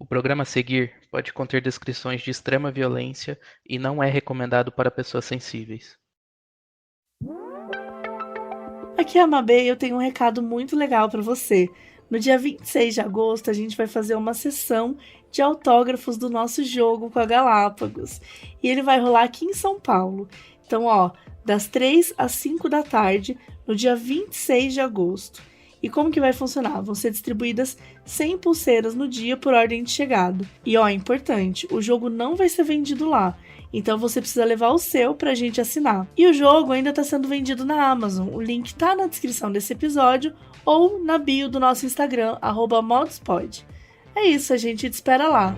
O programa a seguir pode conter descrições de extrema violência e não é recomendado para pessoas sensíveis. Aqui é a Mabê e eu tenho um recado muito legal para você. No dia 26 de agosto, a gente vai fazer uma sessão de autógrafos do nosso jogo com a Galápagos. E ele vai rolar aqui em São Paulo. Então, das 3 às 5 da tarde, no dia 26 de agosto. E como que vai funcionar? Vão ser distribuídas 100 pulseiras no dia por ordem de chegada. E é importante, o jogo não vai ser vendido lá. Então você precisa levar o seu pra gente assinar. E o jogo ainda está sendo vendido na Amazon. O link tá na descrição desse episódio ou na bio do nosso Instagram, @modspod. É isso, a gente te espera lá.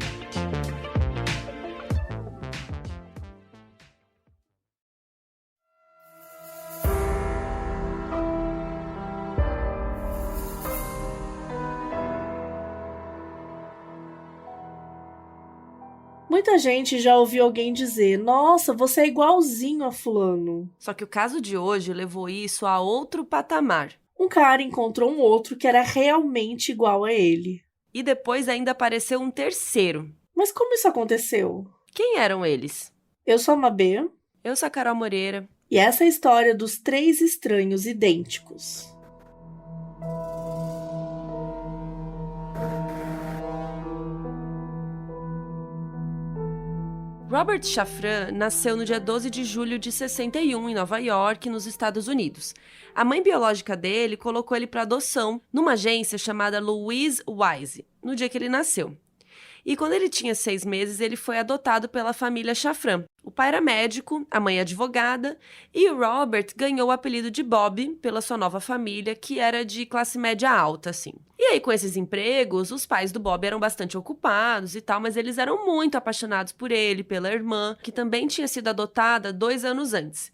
Muita gente já ouviu alguém dizer: "Nossa, você é igualzinho a fulano". Só que o caso de hoje levou isso a outro patamar. Um cara encontrou um outro que era realmente igual a ele. E depois ainda apareceu um terceiro. Mas como isso aconteceu? Quem eram eles? Eu sou a Mabê. Eu sou a Carol Moreira. E essa é a história dos 3 estranhos idênticos. Robert Shafran nasceu no dia 12 de julho de 61 em Nova York, nos Estados Unidos. A mãe biológica dele colocou ele para adoção numa agência chamada Louise Wise, no dia que ele nasceu. E quando ele tinha 6 meses, ele foi adotado pela família Shafran. O pai era médico, a mãe advogada, e o Robert ganhou o apelido de Bob pela sua nova família, que era de classe média alta, assim. E aí, com esses empregos, os pais do Bob eram bastante ocupados e tal, mas eles eram muito apaixonados por ele, pela irmã, que também tinha sido adotada 2 anos antes.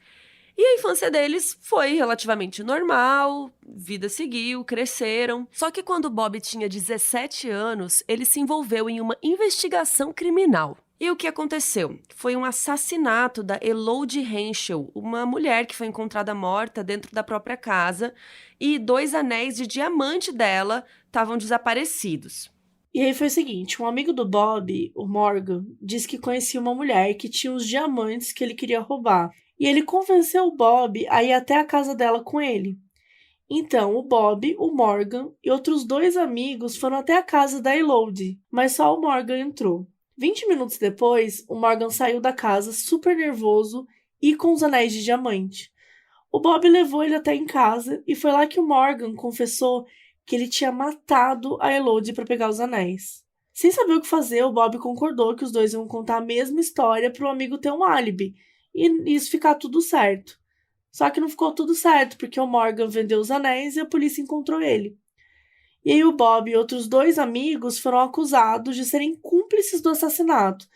E a infância deles foi relativamente normal, vida seguiu, cresceram. Só que quando Bob tinha 17 anos, ele se envolveu em uma investigação criminal. E o que aconteceu? Foi um assassinato da Elodie Henschel, uma mulher que foi encontrada morta dentro da própria casa, e 2 anéis de diamante dela estavam desaparecidos. E aí foi o seguinte, um amigo do Bob, o Morgan, disse que conhecia uma mulher que tinha uns diamantes que ele queria roubar. E ele convenceu o Bob a ir até a casa dela com ele. Então, o Bob, o Morgan e outros 2 amigos foram até a casa da Elodie, mas só o Morgan entrou. 20 minutos depois, o Morgan saiu da casa super nervoso e com os anéis de diamante. O Bob levou ele até em casa e foi lá que o Morgan confessou que ele tinha matado a Elodie para pegar os anéis. Sem saber o que fazer, o Bob concordou que os 2 iam contar a mesma história para o amigo ter um álibi e isso ficar tudo certo. Só que não ficou tudo certo, porque o Morgan vendeu os anéis e a polícia encontrou ele. E aí o Bob e outros 2 amigos foram acusados de serem cúmplices do assassinato.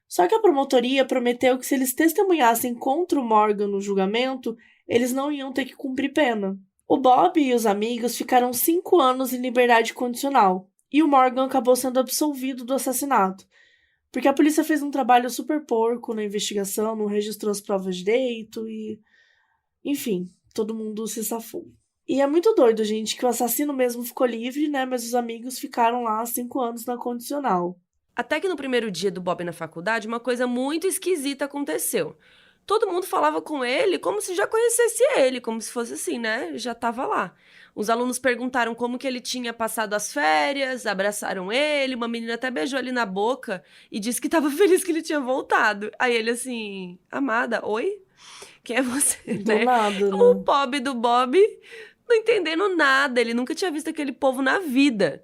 Só que a promotoria prometeu que se eles testemunhassem contra o Morgan no julgamento, eles não iam ter que cumprir pena. O Bob e os amigos ficaram 5 anos em liberdade condicional, e o Morgan acabou sendo absolvido do assassinato. Porque a polícia fez um trabalho super porco na investigação, não registrou as provas direito e... Enfim, todo mundo se safou. E é muito doido, gente, que o assassino mesmo ficou livre, né? Mas os amigos ficaram lá 5 anos na condicional. Até que no primeiro dia do Bob na faculdade, uma coisa muito esquisita aconteceu. Todo mundo falava com ele como se já conhecesse ele, como se fosse assim, né? Já estava lá. Os alunos perguntaram como que ele tinha passado as férias, abraçaram ele, uma menina até beijou ele na boca e disse que estava feliz que ele tinha voltado. Aí ele assim, amada, oi? Quem é você, Do né? nada, O né? pobre do Bob não entendendo nada, ele nunca tinha visto aquele povo na vida.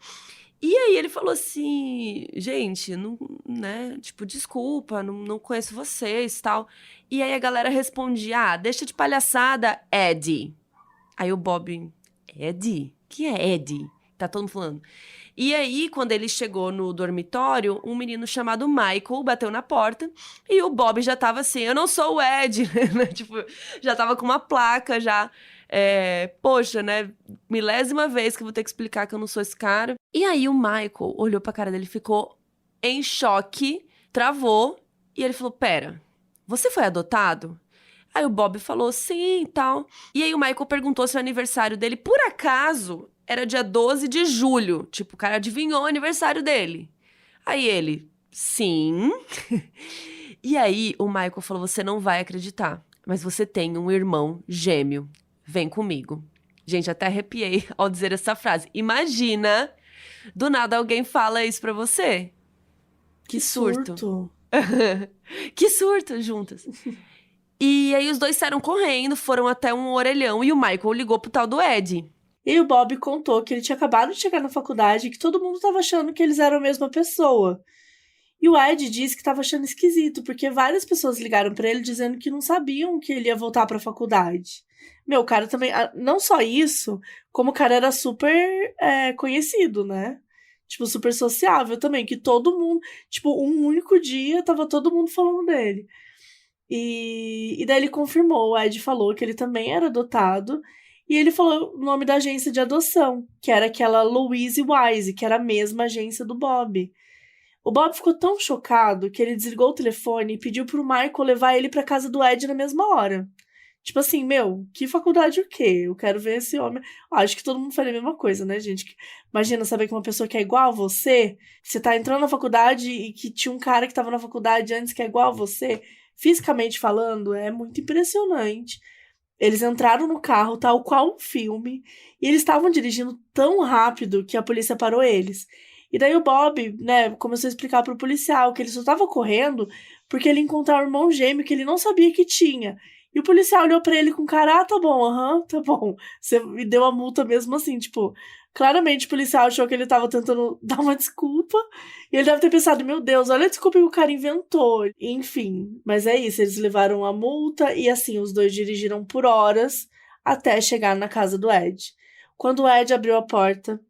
E aí ele falou assim, gente, não, né, tipo, desculpa, não conheço vocês, tal. E aí a galera respondia, deixa de palhaçada, Eddie. Aí o Bob, Eddie? Quem é Eddie? Tá todo mundo falando. E aí, quando ele chegou no dormitório, um menino chamado Michael bateu na porta e o Bob já tava assim, eu não sou o Ed, né? Tipo, já tava com uma placa já. Poxa, né? Milésima vez que eu vou ter que explicar que eu não sou esse cara. E aí o Michael olhou pra cara dele, ficou em choque, travou e ele falou, pera, você foi adotado? Aí o Bob falou sim e tal. E aí o Michael perguntou se o aniversário dele, por acaso, era dia 12 de julho. Tipo, o cara adivinhou o aniversário dele. Aí ele, sim. E aí o Michael falou, você não vai acreditar, mas você tem um irmão gêmeo. Vem comigo. Gente, até arrepiei ao dizer essa frase. Imagina, do nada alguém fala isso pra você. Que surto. Que surto, juntas. E aí os dois saíram correndo, foram até um orelhão e o Michael ligou pro tal do Ed. E o Bob contou que ele tinha acabado de chegar na faculdade e que todo mundo estava achando que eles eram a mesma pessoa. E o Ed disse que estava achando esquisito, porque várias pessoas ligaram pra ele dizendo que não sabiam que ele ia voltar pra faculdade. Meu, o cara também... Não só isso, como o cara era super conhecido, né? Tipo, super sociável também, que todo mundo... Tipo, um único dia tava todo mundo falando dele. E daí ele confirmou, o Ed falou que ele também era adotado, e ele falou o nome da agência de adoção, que era aquela Louise Wise, que era a mesma agência do Bob. O Bob ficou tão chocado que ele desligou o telefone e pediu pro Michael levar ele pra casa do Ed na mesma hora. Tipo assim, meu, que faculdade o quê? Eu quero ver esse homem. Acho que todo mundo faria a mesma coisa, né, gente? Imagina saber que uma pessoa que é igual a você, você tá entrando na faculdade e que tinha um cara que tava na faculdade antes que é igual a você, fisicamente falando, é muito impressionante. Eles entraram no carro, tal qual um filme, e eles estavam dirigindo tão rápido que a polícia parou eles. E daí o Bob, né, começou a explicar pro policial que ele só tava correndo porque ele encontrou um irmão gêmeo que ele não sabia que tinha. E o policial olhou pra ele com cara, tá bom, tá bom. Você me deu a multa mesmo assim, tipo... Claramente o policial achou que ele tava tentando dar uma desculpa. E ele deve ter pensado, meu Deus, olha a desculpa que o cara inventou. Enfim, mas é isso, eles levaram a multa e assim, os dois dirigiram por horas até chegar na casa do Ed. Quando o Ed abriu a porta,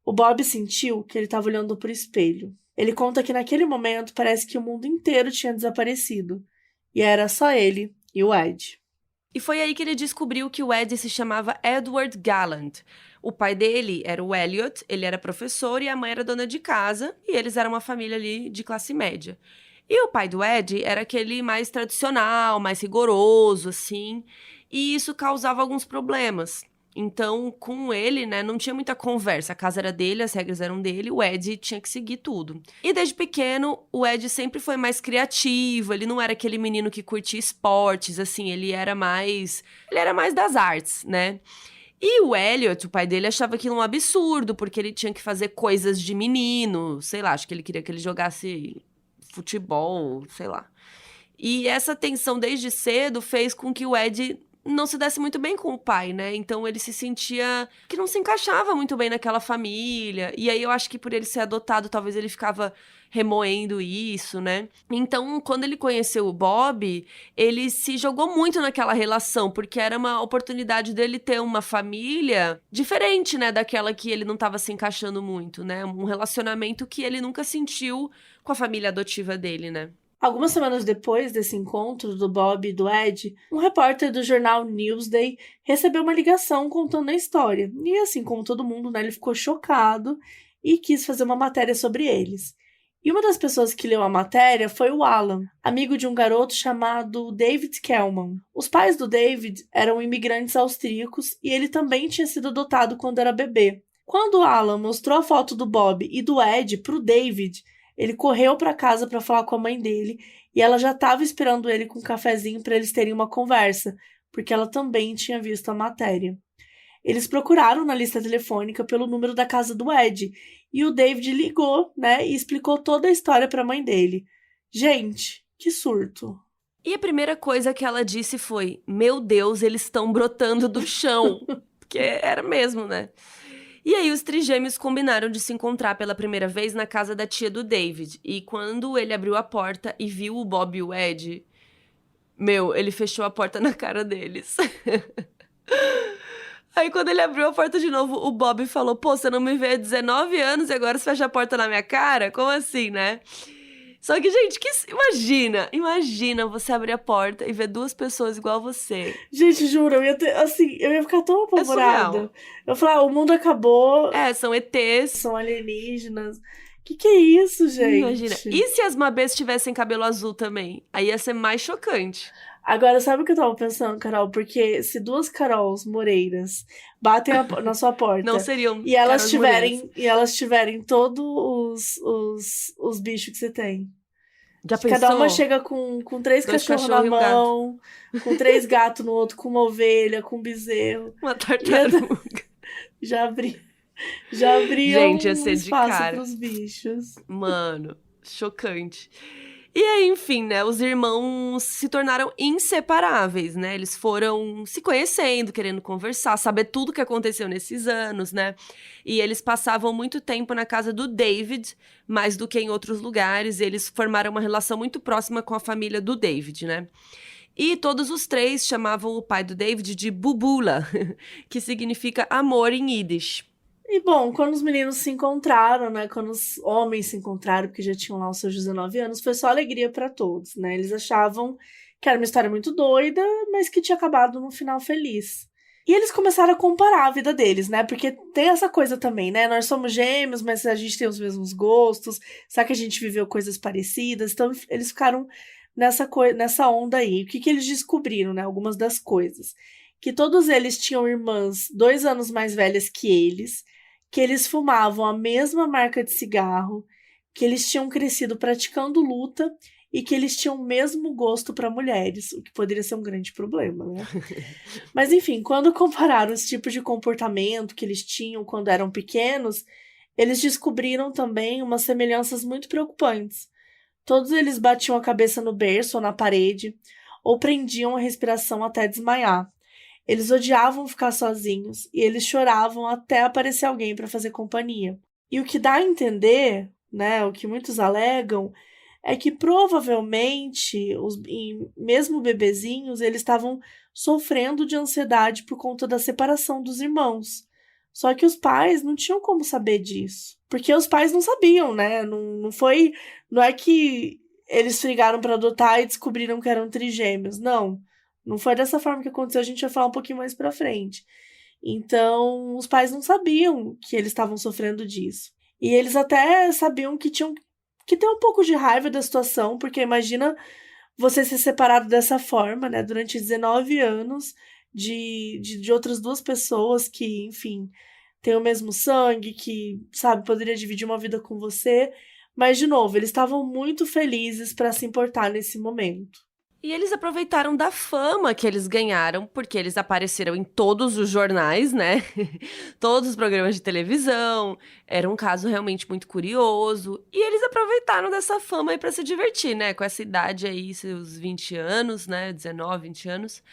o Bob sentiu que ele estava olhando pro espelho. Ele conta que naquele momento parece que o mundo inteiro tinha desaparecido. E era só ele e o Ed. E foi aí que ele descobriu que o Ed se chamava Edward Gallant. O pai dele era o Elliot, ele era professor e a mãe era dona de casa, e eles eram uma família ali de classe média. E o pai do Ed era aquele mais tradicional, mais rigoroso, assim, e isso causava alguns problemas. Então, com ele, né, não tinha muita conversa. A casa era dele, as regras eram dele, o Ed tinha que seguir tudo. E desde pequeno, o Ed sempre foi mais criativo, ele não era aquele menino que curtia esportes, assim, ele era mais das artes, né? E o Elliot, o pai dele, achava aquilo um absurdo, porque ele tinha que fazer coisas de menino, sei lá, acho que ele queria que ele jogasse futebol, sei lá. E essa tensão desde cedo fez com que o Ed não se desse muito bem com o pai, né? Então ele se sentia que não se encaixava muito bem naquela família. E aí eu acho que por ele ser adotado, talvez ele ficava remoendo isso, né? Então, quando ele conheceu o Bob, ele se jogou muito naquela relação, porque era uma oportunidade dele ter uma família diferente, né? Daquela que ele não estava se encaixando muito, né? Um relacionamento que ele nunca sentiu com a família adotiva dele, né? Algumas semanas depois desse encontro do Bob e do Ed, um repórter do jornal Newsday recebeu uma ligação contando a história. E assim como todo mundo, né, ele ficou chocado e quis fazer uma matéria sobre eles. E uma das pessoas que leu a matéria foi o Alan, amigo de um garoto chamado David Kellman. Os pais do David eram imigrantes austríacos e ele também tinha sido adotado quando era bebê. Quando o Alan mostrou a foto do Bob e do Ed pro David, ele correu para casa para falar com a mãe dele e ela já estava esperando ele com um cafezinho para eles terem uma conversa, porque ela também tinha visto a matéria. Eles procuraram na lista telefônica pelo número da casa do Ed e o David ligou, né, e explicou toda a história para a mãe dele. Gente, que surto. E a primeira coisa que ela disse foi: meu Deus, eles estão brotando do chão. Porque era mesmo, né? E aí os trigêmeos combinaram de se encontrar pela primeira vez na casa da tia do David. E quando ele abriu a porta e viu o Bob e o Ed, ele fechou a porta na cara deles. Aí quando ele abriu a porta de novo, o Bob falou: pô, você não me vê há 19 anos e agora você fecha a porta na minha cara? Como assim, né? Só que, gente, imagina você abrir a porta e ver duas pessoas igual a você. Gente, juro, eu ia ficar tão apavorada. Eu ia falar, o mundo acabou. São ETs. São alienígenas. Que é isso, gente? Imagina. E se as Mabês tivessem cabelo azul também? Aí ia ser mais chocante. Agora, sabe o que eu tava pensando, Carol? Porque se duas Carols Moreiras batem na sua Não porta seriam e elas Carols Moreiras. tiverem todos os bichos que você tem. Já Cada uma pensou? chega com 3 Dois cachorros na cachorros e um gato. mão, com 3 gatos no outro, com uma ovelha, com um bezerro. Uma Ia dar- tartaruga. já abri, já abria Gente, ia um ser de espaço cara. pros bichos. Mano, chocante. E aí, enfim, né, os irmãos se tornaram inseparáveis, né? Eles foram se conhecendo, querendo conversar, saber tudo que aconteceu nesses anos, né? E eles passavam muito tempo na casa do David, mais do que em outros lugares. Eles formaram uma relação muito próxima com a família do David, né? E todos os três chamavam o pai do David de Bubula, que significa amor em Yiddish. E bom, quando os meninos se encontraram, né? Quando os homens se encontraram, porque já tinham lá os seus 19 anos, foi só alegria pra todos, né? Eles achavam que era uma história muito doida, mas que tinha acabado num final feliz. E eles começaram a comparar a vida deles, né? Porque tem essa coisa também, né? Nós somos gêmeos, mas a gente tem os mesmos gostos. Será que a gente viveu coisas parecidas? Então, eles ficaram nessa onda aí. O que eles descobriram, né? Algumas das coisas. Que todos eles tinham irmãs 2 anos mais velhas que eles fumavam a mesma marca de cigarro, que eles tinham crescido praticando luta e que eles tinham o mesmo gosto para mulheres, o que poderia ser um grande problema, né? Mas enfim, quando compararam os tipos de comportamento que eles tinham quando eram pequenos, eles descobriram também umas semelhanças muito preocupantes. Todos eles batiam a cabeça no berço ou na parede, ou prendiam a respiração até desmaiar. Eles odiavam ficar sozinhos e eles choravam até aparecer alguém para fazer companhia. E o que dá a entender, né, o que muitos alegam, é que provavelmente, mesmo bebezinhos, eles estavam sofrendo de ansiedade por conta da separação dos irmãos. Só que os pais não tinham como saber disso. Porque os pais não sabiam, né? Não é que eles ligaram para adotar e descobriram que eram trigêmeos. Não. Não foi dessa forma que aconteceu, a gente vai falar um pouquinho mais pra frente. Então, os pais não sabiam que eles estavam sofrendo disso. E eles até sabiam que tinham que ter um pouco de raiva da situação, porque imagina você ser separado dessa forma, né, durante 19 anos de outras duas pessoas que, enfim, têm o mesmo sangue, que, sabe, poderia dividir uma vida com você. Mas, de novo, eles estavam muito felizes para se importar nesse momento. E eles aproveitaram da fama que eles ganharam, porque eles apareceram em todos os jornais, né? Todos os programas de televisão. Era um caso realmente muito curioso. E eles aproveitaram dessa fama aí pra se divertir, né? Com essa idade aí, seus 20 anos, né? 19, 20 anos.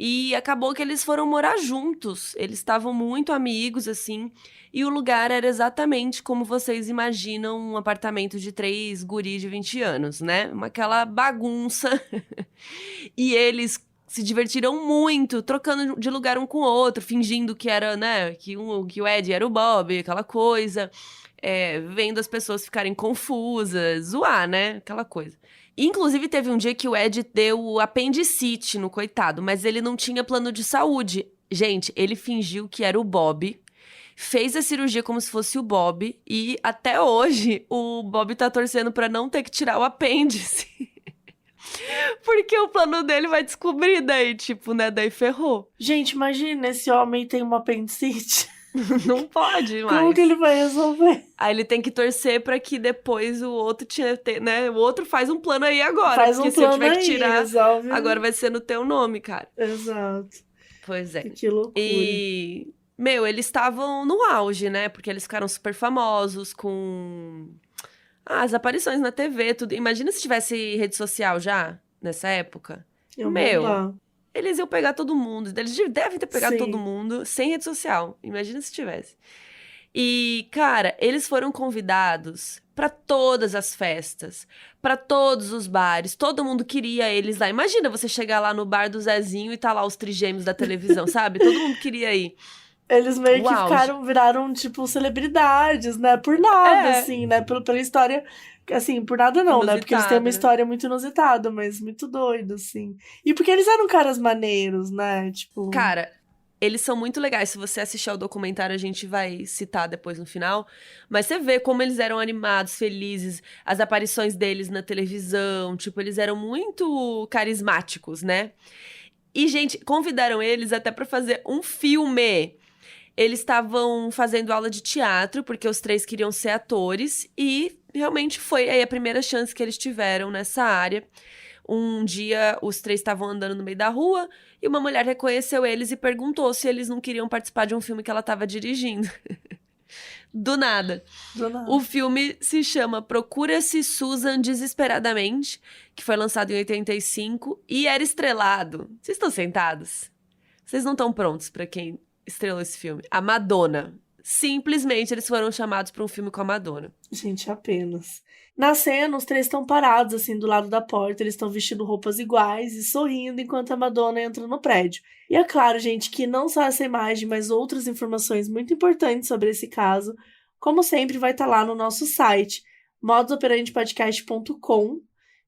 E acabou que eles foram morar juntos. Eles estavam muito amigos, assim. E o lugar era exatamente como vocês imaginam um apartamento de 3 guris de 20 anos, né? Aquela bagunça. E eles se divertiram muito, trocando de lugar um com o outro, fingindo que era, né? Que o Ed era o Bob, aquela coisa. Vendo as pessoas ficarem confusas, zoar, né? Aquela coisa. Inclusive, teve um dia que o Ed deu apendicite no coitado, mas ele não tinha plano de saúde. Gente, ele fingiu que era o Bob, fez a cirurgia como se fosse o Bob, e até hoje o Bob tá torcendo pra não ter que tirar o apêndice. Porque o plano dele vai descobrir daí, tipo, né? Daí ferrou. Gente, imagina, esse homem tem uma apendicite. Não pode mais. Como que ele vai resolver? Aí ele tem que torcer pra que depois o outro né? O outro faz um plano aí agora. Faz porque um se eu plano tiver que aí, tirar, resolve. agora vai ser no teu nome, cara. Exato. Pois é. Que loucura. E, eles estavam no auge, né? Porque eles ficaram super famosos com as aparições na TV, tudo. Imagina se tivesse rede social já, nessa época. Eles iam pegar todo mundo. Eles devem ter pegado todo mundo sem rede social. Imagina se tivesse. E, cara, eles foram convidados pra todas as festas, pra todos os bares. Todo mundo queria eles lá. Imagina você chegar lá no bar do Zezinho e tá lá os trigêmeos da televisão, sabe? Todo mundo queria ir. Eles meio que viraram, tipo, celebridades, né? Por nada, assim, né? Pela história... Assim, por nada não, inusitada, né? Porque eles têm uma né? história muito inusitada, mas muito doida, assim. E porque eles eram caras maneiros, né? Tipo... Cara, Eles são muito legais. Se você assistir ao documentário, a gente vai citar depois no final. Mas você vê como eles eram animados, felizes. As aparições deles na televisão. Tipo, eles eram muito carismáticos, né? E, gente, convidaram eles até pra fazer um filme. Eles estavam fazendo aula de teatro, porque os 3 queriam ser atores. E realmente foi aí a primeira chance que eles tiveram nessa área. Um dia, os 3 estavam andando no meio da rua e uma mulher reconheceu eles e perguntou se eles não queriam participar de um filme que ela estava dirigindo. Do nada. Do nada. O filme se chama Procura-se Susan Desesperadamente, que foi lançado em 85 e era estrelado. Vocês estão sentados? Vocês não estão prontos para quem estrelou esse filme? A Madonna. Simplesmente eles foram chamados para um filme com a Madonna. Gente, apenas. Na cena, os 3 estão parados, assim, do lado da porta. Eles estão vestindo roupas iguais e sorrindo enquanto a Madonna entra no prédio. E é claro, gente, que não só essa imagem, mas outras informações muito importantes sobre esse caso, como sempre, vai estar lá no nosso site, modusoperandipodcast.com.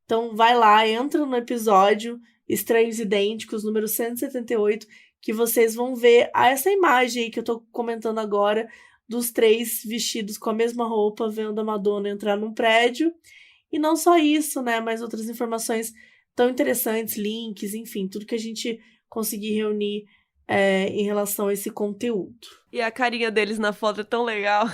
Então, vai lá, entra no episódio Estranhos Idênticos, número 178, que vocês vão ver essa imagem aí que eu tô comentando agora, dos 3 vestidos com a mesma roupa, vendo a Madonna entrar num prédio. E não só isso, né? Mas outras informações tão interessantes, links, enfim, tudo que a gente conseguir reunir em relação a esse conteúdo. E a carinha deles na foto é tão legal.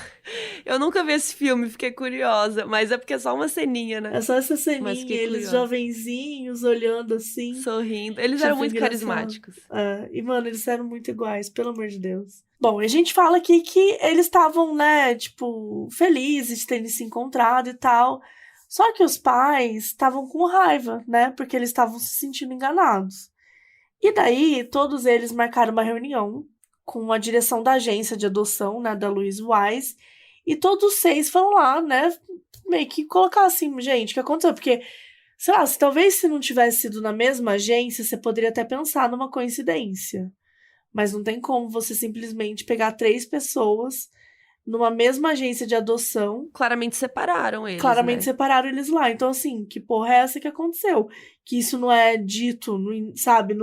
Eu nunca vi esse filme, fiquei curiosa. Mas é porque é só uma ceninha, né? É só essa ceninha, Mas fiquei eles curiosa. jovenzinhos, olhando assim. Sorrindo. Eles Tipo, eram muito engraçado. carismáticos. E, mano, eles eram muito iguais, pelo amor de Deus. Bom, a gente fala aqui que eles estavam, né, tipo, felizes de terem se encontrado e tal. Só que os pais estavam com raiva, né, porque eles estavam se sentindo enganados. E daí, todos eles marcaram uma reunião com a direção da agência de adoção, né, da Louise Wise. E todos os 6 foram lá, né, meio que colocar assim, gente, o que aconteceu? Porque, sei lá, talvez se não tivesse sido na mesma agência, você poderia até pensar numa coincidência. Mas não tem como você simplesmente pegar 3 pessoas numa mesma agência de adoção. Claramente separaram eles, Claramente né? separaram eles lá. Então, assim, que porra é essa que aconteceu? Que isso não é dito, sabe?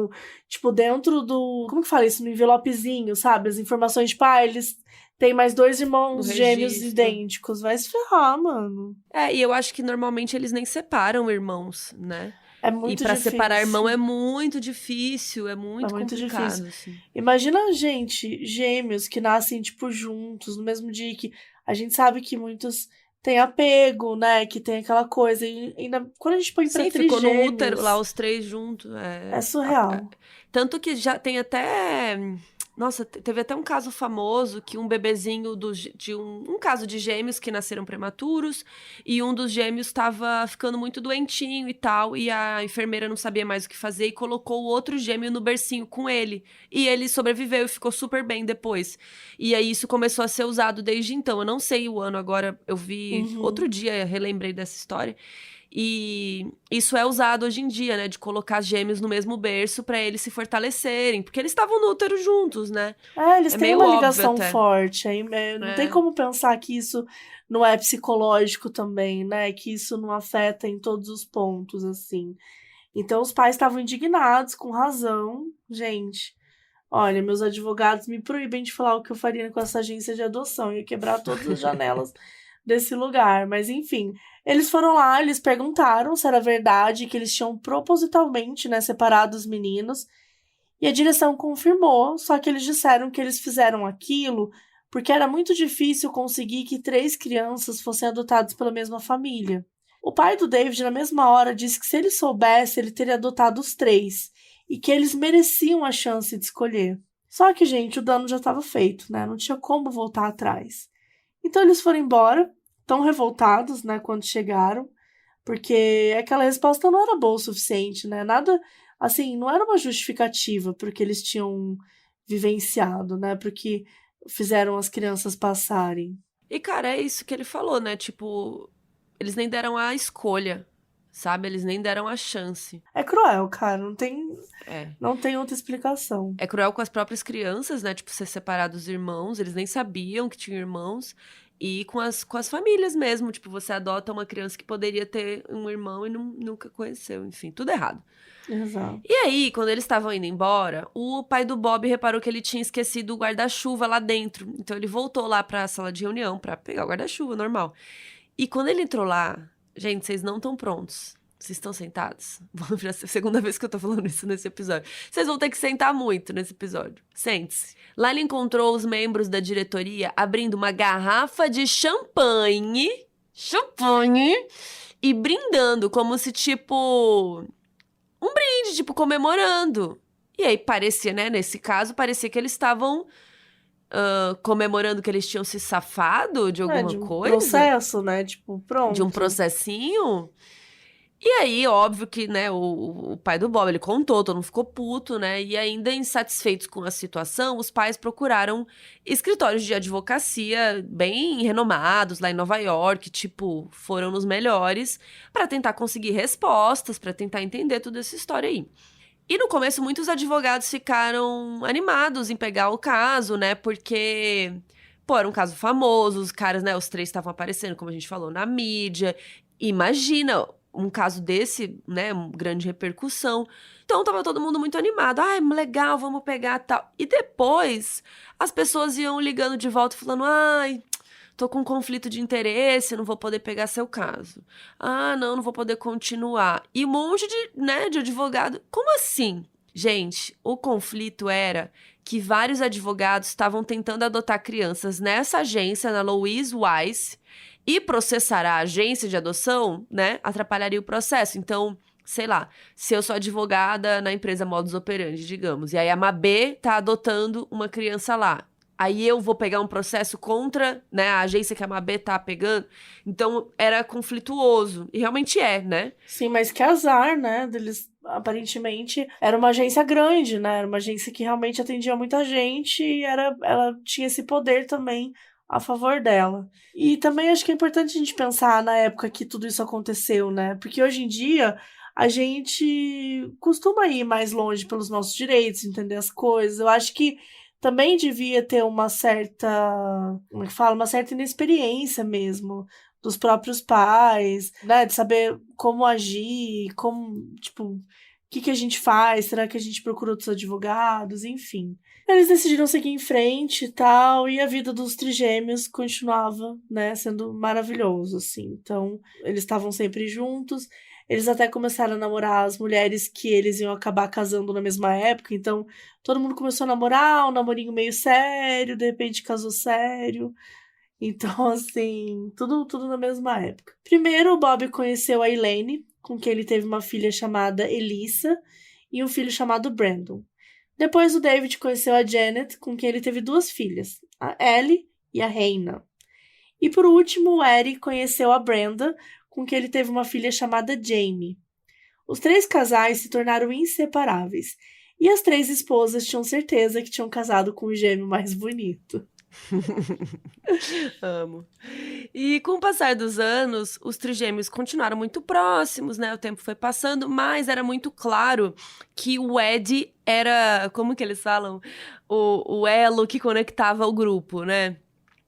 Tipo, dentro do... Como que fala isso? No envelopezinho, sabe? As informações, tipo, eles têm mais 2 irmãos gêmeos idênticos. Vai se ferrar, mano. E eu acho que normalmente eles nem separam irmãos, né? É muito e pra difícil. separar irmão é muito difícil, é muito complicado. Difícil. Assim. Imagina, gente, gêmeos que nascem, tipo, juntos, no mesmo dia, que a gente sabe que muitos têm apego, né? Que tem aquela coisa. E ainda, quando a gente põe pra ficou trigêmeos, no útero lá, os 3 juntos. É surreal. Tanto que já tem até... Nossa, teve até um caso famoso que um bebezinho de um caso de gêmeos que nasceram prematuros e um dos gêmeos estava ficando muito doentinho e tal, e a enfermeira não sabia mais o que fazer e colocou o outro gêmeo no bercinho com ele. E ele sobreviveu e ficou super bem depois. E aí isso começou a ser usado desde então. Eu não sei o ano agora, eu vi outro dia, relembrei dessa história. E isso é usado hoje em dia, né? De colocar gêmeos no mesmo berço pra eles se fortalecerem. Porque eles estavam no útero juntos, né? Eles têm uma ligação forte. Não tem como pensar que isso não é psicológico também, né? Que isso não afeta em todos os pontos, assim. Então, os pais estavam indignados, com razão. Gente, olha, meus advogados me proíbem de falar o que eu faria com essa agência de adoção. Eu ia quebrar todas as janelas desse lugar. Mas, enfim... Eles foram lá, eles perguntaram se era verdade que eles tinham propositalmente, né, separado os meninos. E a direção confirmou, só que eles disseram que eles fizeram aquilo porque era muito difícil conseguir que 3 crianças fossem adotadas pela mesma família. O pai do David, na mesma hora, disse que se ele soubesse, ele teria adotado os 3 e que eles mereciam a chance de escolher. Só que, gente, o dano já estava feito, né? Não tinha como voltar atrás. Então eles foram embora, tão revoltados, né, quando chegaram, porque aquela resposta não era boa o suficiente, né, nada, assim, não era uma justificativa porque eles tinham vivenciado, né, porque fizeram as crianças passarem. E, cara, é isso que ele falou, né, tipo, eles nem deram a escolha, sabe, eles nem deram a chance. É cruel, cara, não tem outra explicação. É cruel com as próprias crianças, né, tipo, ser separado dos irmãos, eles nem sabiam que tinham irmãos. E com as famílias mesmo, tipo, você adota uma criança que poderia ter um irmão e nunca conheceu, enfim, tudo errado. Exato. E aí, quando eles estavam indo embora, o pai do Bob reparou que ele tinha esquecido o guarda-chuva lá dentro. Então ele voltou lá pra sala de reunião pra pegar o guarda-chuva, normal. E quando ele entrou lá, gente, vocês não estão prontos. Vocês estão sentados? Já é a segunda vez que eu tô falando isso nesse episódio. Vocês vão ter que sentar muito nesse episódio. Sente-se. Lá ele encontrou os membros da diretoria abrindo uma garrafa de champanhe e brindando, como se, tipo, um brinde, tipo, comemorando. E aí parecia, né, nesse caso, parecia que eles estavam comemorando que eles tinham se safado de alguma De um coisa. processo, né? Tipo, pronto. De um processinho. E aí, óbvio que, né, o pai do Bob, ele contou, todo mundo ficou puto, né? E ainda insatisfeitos com a situação, os pais procuraram escritórios de advocacia bem renomados lá em Nova York, tipo, foram nos melhores, pra tentar conseguir respostas, pra tentar entender toda essa história aí. E no começo, muitos advogados ficaram animados em pegar o caso, né? Porque, pô, era um caso famoso, os caras, né, os 3 estavam aparecendo, como a gente falou, na mídia. Imagina um caso desse, né, grande repercussão. Então, tava todo mundo muito animado. Ai, legal, vamos pegar tal. E depois, as pessoas iam ligando de volta falando, ai, tô com um conflito de interesse, não vou poder pegar seu caso. Ah, não vou poder continuar. E um monte de advogado. Como assim? Gente, o conflito era que vários advogados estavam tentando adotar crianças nessa agência, na Louise Wise, e processar a agência de adoção, né, atrapalharia o processo. Então, sei lá, se eu sou advogada na empresa Modus Operandi, digamos, e aí a Mabê tá adotando uma criança lá. Aí eu vou pegar um processo contra, né, a agência que a Mabê tá pegando. Então, era conflituoso. E realmente é, né? Sim, mas que azar, né? Deles, aparentemente, era uma agência grande, né? Era uma agência que realmente atendia muita gente e ela tinha esse poder também a favor dela. E também acho que é importante a gente pensar na época que tudo isso aconteceu, né? Porque hoje em dia a gente costuma ir mais longe pelos nossos direitos, entender as coisas. Eu acho que também devia ter uma certa, como é que fala? Uma certa inexperiência mesmo dos próprios pais, né? De saber como agir, como, tipo, o que a gente faz? Será que a gente procura outros advogados? Enfim. Eles decidiram seguir em frente e tal, e a vida dos trigêmeos continuava, né, sendo maravilhoso, assim. Então, eles estavam sempre juntos. Eles até começaram a namorar as mulheres que eles iam acabar casando na mesma época. Então, todo mundo começou a namorar, um namorinho meio sério, de repente casou sério. Então, assim, tudo na mesma época. Primeiro, o Bob conheceu a Elaine, com quem ele teve uma filha chamada Elissa e um filho chamado Brandon. Depois, o David conheceu a Janet, com quem ele teve 2 filhas, a Ellie e a Reina. E por último, o Eric conheceu a Brenda, com quem ele teve uma filha chamada Jamie. Os 3 casais se tornaram inseparáveis, e as 3 esposas tinham certeza que tinham casado com o gêmeo mais bonito. Amo. E com o passar dos anos, os trigêmeos continuaram muito próximos, né? O tempo foi passando, mas era muito claro que o Ed era, como que eles falam? O elo que conectava o grupo, né?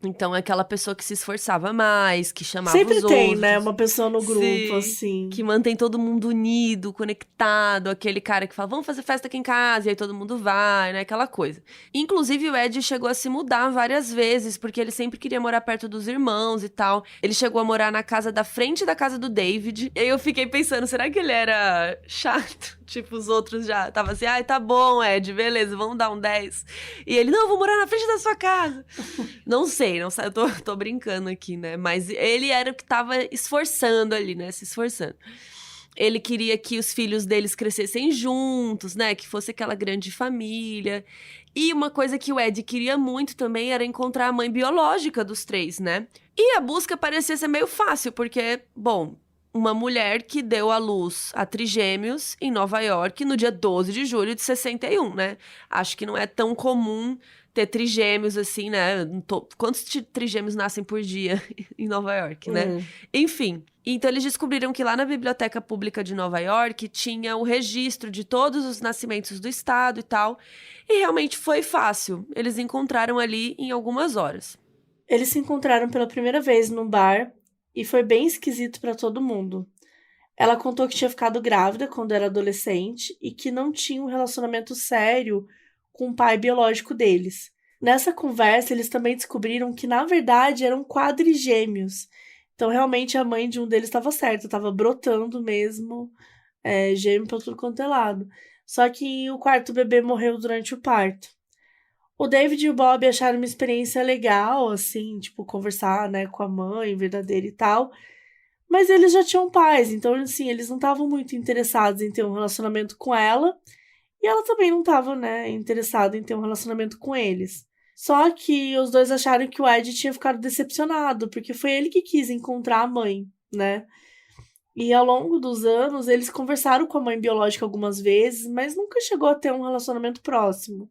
Então, aquela pessoa que se esforçava mais, que chamava Sempre os outros. tem, né? Uma pessoa no grupo, Sim, assim. que mantém todo mundo unido, conectado. Aquele cara que fala, vamos fazer festa aqui em casa, e aí todo mundo vai, né? Aquela coisa. Inclusive, o Ed chegou a se mudar várias vezes, porque ele sempre queria morar perto dos irmãos e tal. Ele chegou a morar na casa da frente da casa do David. E aí eu fiquei pensando, será que ele era chato? Tipo, os outros já estavam assim, ai, tá bom, Ed, beleza, vamos dar um 10. E ele, não, vou morar na frente da sua casa. Não sei, eu tô brincando aqui, né? Mas ele era o que tava esforçando ali, né? Se esforçando. Ele queria que os filhos deles crescessem juntos, né? Que fosse aquela grande família. E uma coisa que o Ed queria muito também era encontrar a mãe biológica dos 3, né? E a busca parecia ser meio fácil, porque, bom, uma mulher que deu à luz a trigêmeos em Nova York no dia 12 de julho de 61, né? Acho que não é tão comum ter trigêmeos assim, né? Quantos trigêmeos nascem por dia em Nova York, né? Enfim, então eles descobriram que lá na Biblioteca Pública de Nova York tinha o registro de todos os nascimentos do estado e tal. E realmente foi fácil. Eles encontraram ali em algumas horas. Eles se encontraram pela primeira vez num bar e foi bem esquisito pra todo mundo. Ela contou que tinha ficado grávida quando era adolescente e que não tinha um relacionamento sério com o pai biológico deles. Nessa conversa, eles também descobriram que, na verdade, eram quadrigêmeos. Então, realmente, a mãe de um deles estava certa, estava brotando mesmo, gêmeo para tudo quanto é lado. Só que o quarto bebê morreu durante o parto. O David e o Bob acharam uma experiência legal, assim, tipo, conversar, né, com a mãe verdadeira e tal. Mas eles já tinham pais, então, assim, eles não estavam muito interessados em ter um relacionamento com ela. E ela também não estava, né, interessada em ter um relacionamento com eles. Só que os dois acharam que o Ed tinha ficado decepcionado, porque foi ele que quis encontrar a mãe, né? E ao longo dos anos, eles conversaram com a mãe biológica algumas vezes, mas nunca chegou a ter um relacionamento próximo.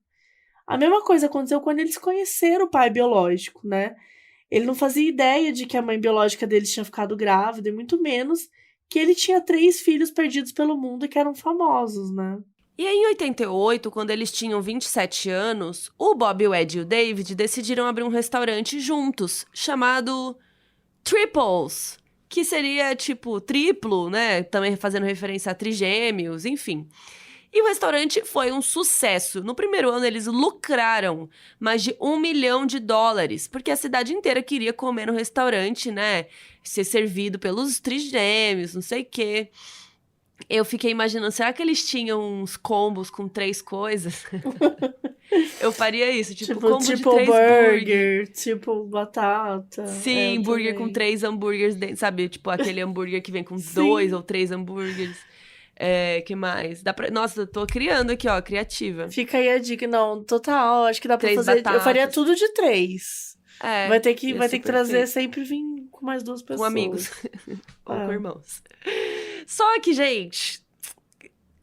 A mesma coisa aconteceu quando eles conheceram o pai biológico, né? Ele não fazia ideia de que a mãe biológica deles tinha ficado grávida, e muito menos que ele tinha 3 filhos perdidos pelo mundo que eram famosos, né? E aí, em 88, quando eles tinham 27 anos, o Bob, o Ed e o David decidiram abrir um restaurante juntos, chamado Triples, que seria tipo triplo, né? Também fazendo referência a trigêmeos, enfim. E o restaurante foi um sucesso. No primeiro ano, eles lucraram mais de $1 milhão, porque a cidade inteira queria comer no restaurante, né? Ser servido pelos trigêmeos, não sei o quê. Eu fiquei imaginando, será que eles tinham uns combos com 3 coisas? Eu faria isso, tipo combo de Tipo 3 burger, tipo batata. Sim, Eu burger com também. 3 hambúrgueres dentro, sabe? Tipo aquele hambúrguer que vem com 2 Sim. ou 3 hambúrgueres. Que mais? Nossa, eu tô criando aqui, ó, criativa. Fica aí a dica. Não, total. Acho que dá pra 3 fazer. Eu faria batatas. tudo de 3. Ia Vai ser ter que trazer perfeito. sempre vir com mais 2 Com amigos. pessoas. Ou com Ah. irmãos. Só que, gente,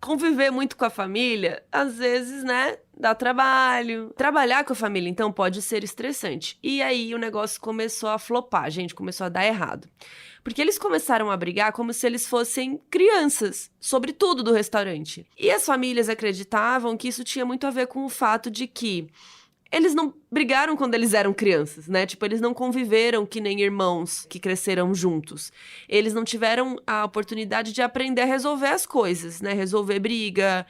conviver muito com a família, às vezes, né, dá trabalho. Trabalhar com a família, então, pode ser estressante. E aí o negócio começou a flopar, gente, começou a dar errado. Porque eles começaram a brigar como se eles fossem crianças, sobre tudo do restaurante. E as famílias acreditavam que isso tinha muito a ver com o fato de que eles não brigaram quando eles eram crianças, né? Tipo, eles não conviveram que nem irmãos que cresceram juntos. Eles não tiveram a oportunidade de aprender a resolver as coisas, né? Resolver briga,